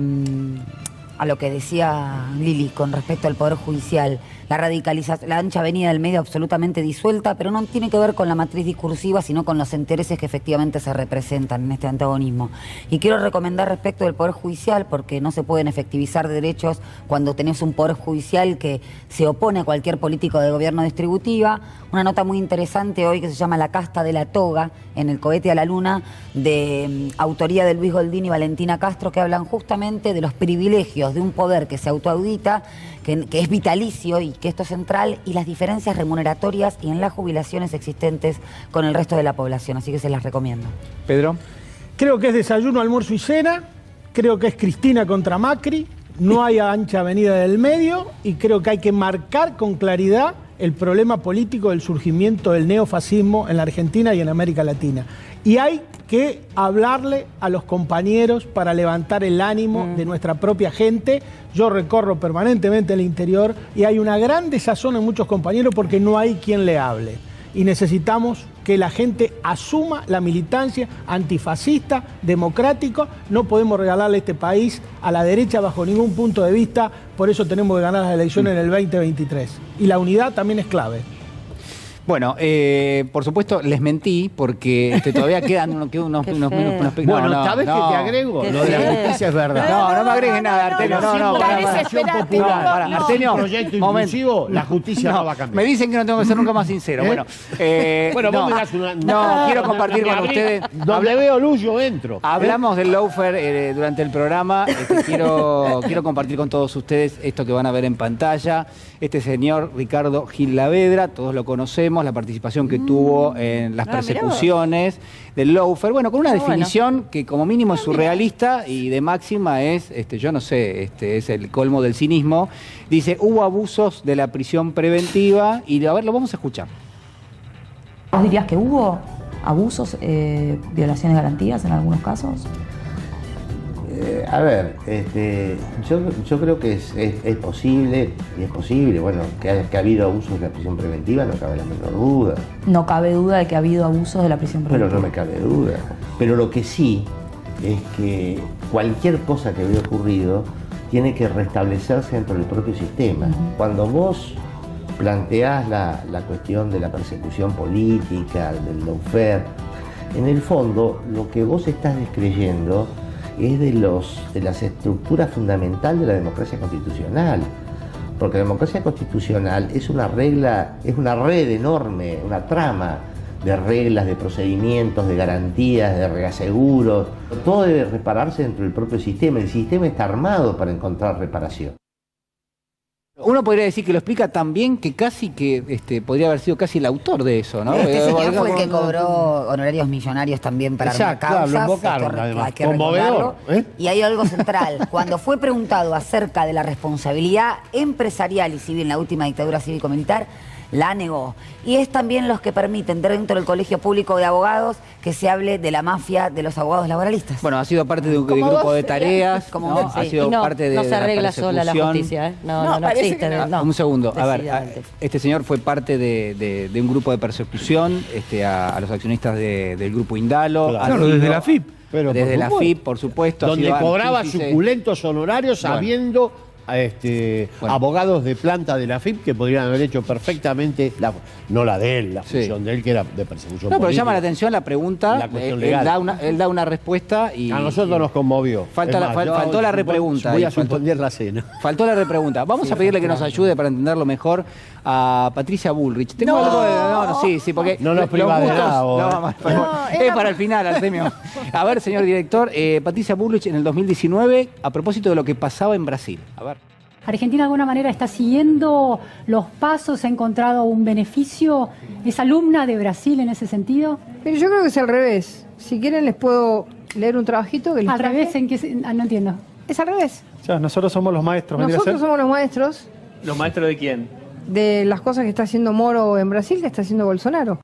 decía Lili con respecto al Poder Judicial. La radicalización, la ancha avenida del medio absolutamente disuelta, pero no tiene que ver con la matriz discursiva, sino con los intereses que efectivamente se representan en este antagonismo. Y quiero recomendar respecto del Poder Judicial, porque no se pueden efectivizar derechos cuando tenés un Poder Judicial que se opone a cualquier político de gobierno distributiva. Una nota muy interesante hoy que se llama La casta de la toga, en el cohete a la luna, de autoría de Luis Goldín y Valentina Castro, que hablan justamente de los privilegios de un poder que se autoaudita, que es vitalicio y que esto es central, y las diferencias remuneratorias y en las jubilaciones existentes con el resto de la población. Así que se las recomiendo. Pedro. Creo que es desayuno, almuerzo y cena. Creo que es Cristina contra Macri. No hay ancha avenida del medio, y creo que hay que marcar con claridad el problema político del surgimiento del neofascismo en la Argentina y en América Latina. Y hay que hablarle a los compañeros para levantar el ánimo de nuestra propia gente. Yo recorro permanentemente el interior y hay una gran desazón en muchos compañeros porque no hay quien le hable. Y necesitamos que la gente asuma la militancia antifascista, democrático. No podemos regalarle este país a la derecha bajo ningún punto de vista. Por eso tenemos que ganar las elecciones en el 2023. Y la unidad también es clave. Bueno, por supuesto, les mentí porque todavía quedan unos bueno, ¿sabes qué te agrego? Lo de la justicia es verdad. No me agregues nada, Artemio. Artemio, proyecto inclusivo, la justicia no va a cambiar. Me dicen que no tengo que ser nunca más sincero. Bueno, vos me das una... No, quiero compartir con ustedes. Donde veo luz, yo entro. Hablamos del lawfare durante el programa. Quiero compartir con todos ustedes esto que van a ver en pantalla. Este señor Ricardo Gil Lavedra, todos lo conocemos. recordamos la participación que tuvo en las persecuciones del lawfare. Bueno, con una definición que como mínimo es surrealista y de máxima es, yo no sé, es el colmo del cinismo. Dice, hubo abusos de la prisión preventiva y a ver, lo vamos a escuchar. ¿Vos dirías que hubo abusos, violaciones de garantías en algunos casos? A ver, yo creo que es posible, y es posible, bueno, que ha habido abusos de la prisión preventiva, no cabe la menor duda. No cabe duda de que ha habido abusos de la prisión preventiva. Pero no me cabe duda. Pero lo que sí es que cualquier cosa que haya ocurrido tiene que restablecerse dentro del propio sistema. Cuando vos planteás la cuestión de la persecución política, del lawfare, en el fondo lo que vos estás descreyendo es de las estructuras fundamentales de la democracia constitucional. Porque la democracia constitucional es una red enorme, una trama de reglas, de procedimientos, de garantías, de reaseguros. Todo debe repararse dentro del propio sistema. El sistema está armado para encontrar reparación. Uno podría decir que lo explica tan bien que casi que podría haber sido casi el autor de eso, ¿no? Este señor fue el que cobró honorarios millonarios también para armar causas. Lo invocaron, además. Hay que recordarlo. Y hay algo central. Cuando fue preguntado acerca de la responsabilidad empresarial y civil en la última dictadura cívico-militar, la negó. Y es también los que permiten dentro del Colegio Público de Abogados que se hable de la mafia de los abogados laboralistas. Bueno, ha sido parte de un grupo de tareas, ¿no? Ha sido parte de no se arregla la sola la justicia, ¿eh? No existe. No. Un segundo, a ver, este señor fue parte de un grupo de persecución a los accionistas del grupo Indalo. Claro, desde la FIP. Desde la FIP, por supuesto. Donde cobraba suculentos honorarios habiendo abogados de planta de la FIP que podrían haber hecho perfectamente, no la de él, la función de él, que era de persecución política. Pero llama la atención la pregunta, él da una respuesta y... A nosotros nos conmovió. Faltó la repregunta. Voy a suspender la cena. Faltó la repregunta. Vamos a pedirle que nos ayude para entenderlo mejor a Patricia Bullrich. Tengo algo de... Sí, porque... No nos priva de nada. Es para el final, Artemio. A ver, señor director, Patricia Bullrich en el 2019, a propósito de lo que pasaba en Brasil. A ver. ¿Argentina de alguna manera está siguiendo los pasos, ha encontrado un beneficio? ¿Es alumna de Brasil en ese sentido? Pero yo creo que es al revés. Si quieren les puedo leer un trabajito que les ¿Al revés? ¿En qué no entiendo? Es al revés. O sea, nosotros somos los maestros. Nosotros somos los maestros. ¿Los maestros de quién? De las cosas que está haciendo Moro en Brasil, que está haciendo Bolsonaro.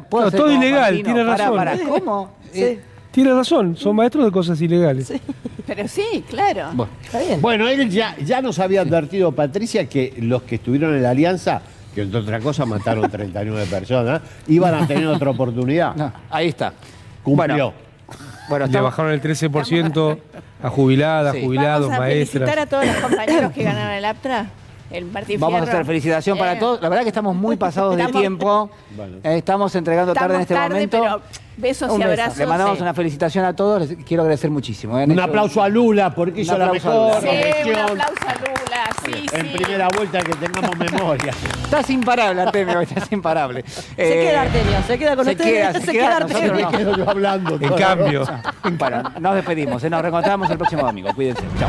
¿puedo todo ilegal, tiene razón. ¿Cómo? Sí. Tiene razón, son maestros de cosas ilegales. Sí. Pero sí, claro. Está bien. Bueno, él ya nos había advertido, Patricia, que los que estuvieron en la alianza, que entre otra cosa mataron 39 personas, iban a tener otra oportunidad. No, ahí está. Cumplió. Bueno, le bajaron el 13% a jubiladas, jubilados, Vamos a maestras. felicitar a todos los compañeros que ganaron el APTRA. El Martín Vamos Fierro. a hacer felicitación para todos. La verdad que estamos muy pasados de tiempo. Estamos entregando tarde en este momento. Pero besos y abrazos. Le mandamos una felicitación a todos. Les quiero agradecer muchísimo. Un aplauso a Lula porque hizo la mejor. Sí, un aplauso a Lula. Sí, en primera vuelta que tengamos memoria. Estás imparable, Artemio. Estás imparable. Se queda Artemio. Se queda con ustedes. Se queda Artemio. Me quedo yo hablando. En cambio. Bueno, nos despedimos. Nos reencontramos el próximo domingo. Cuídense. Chao.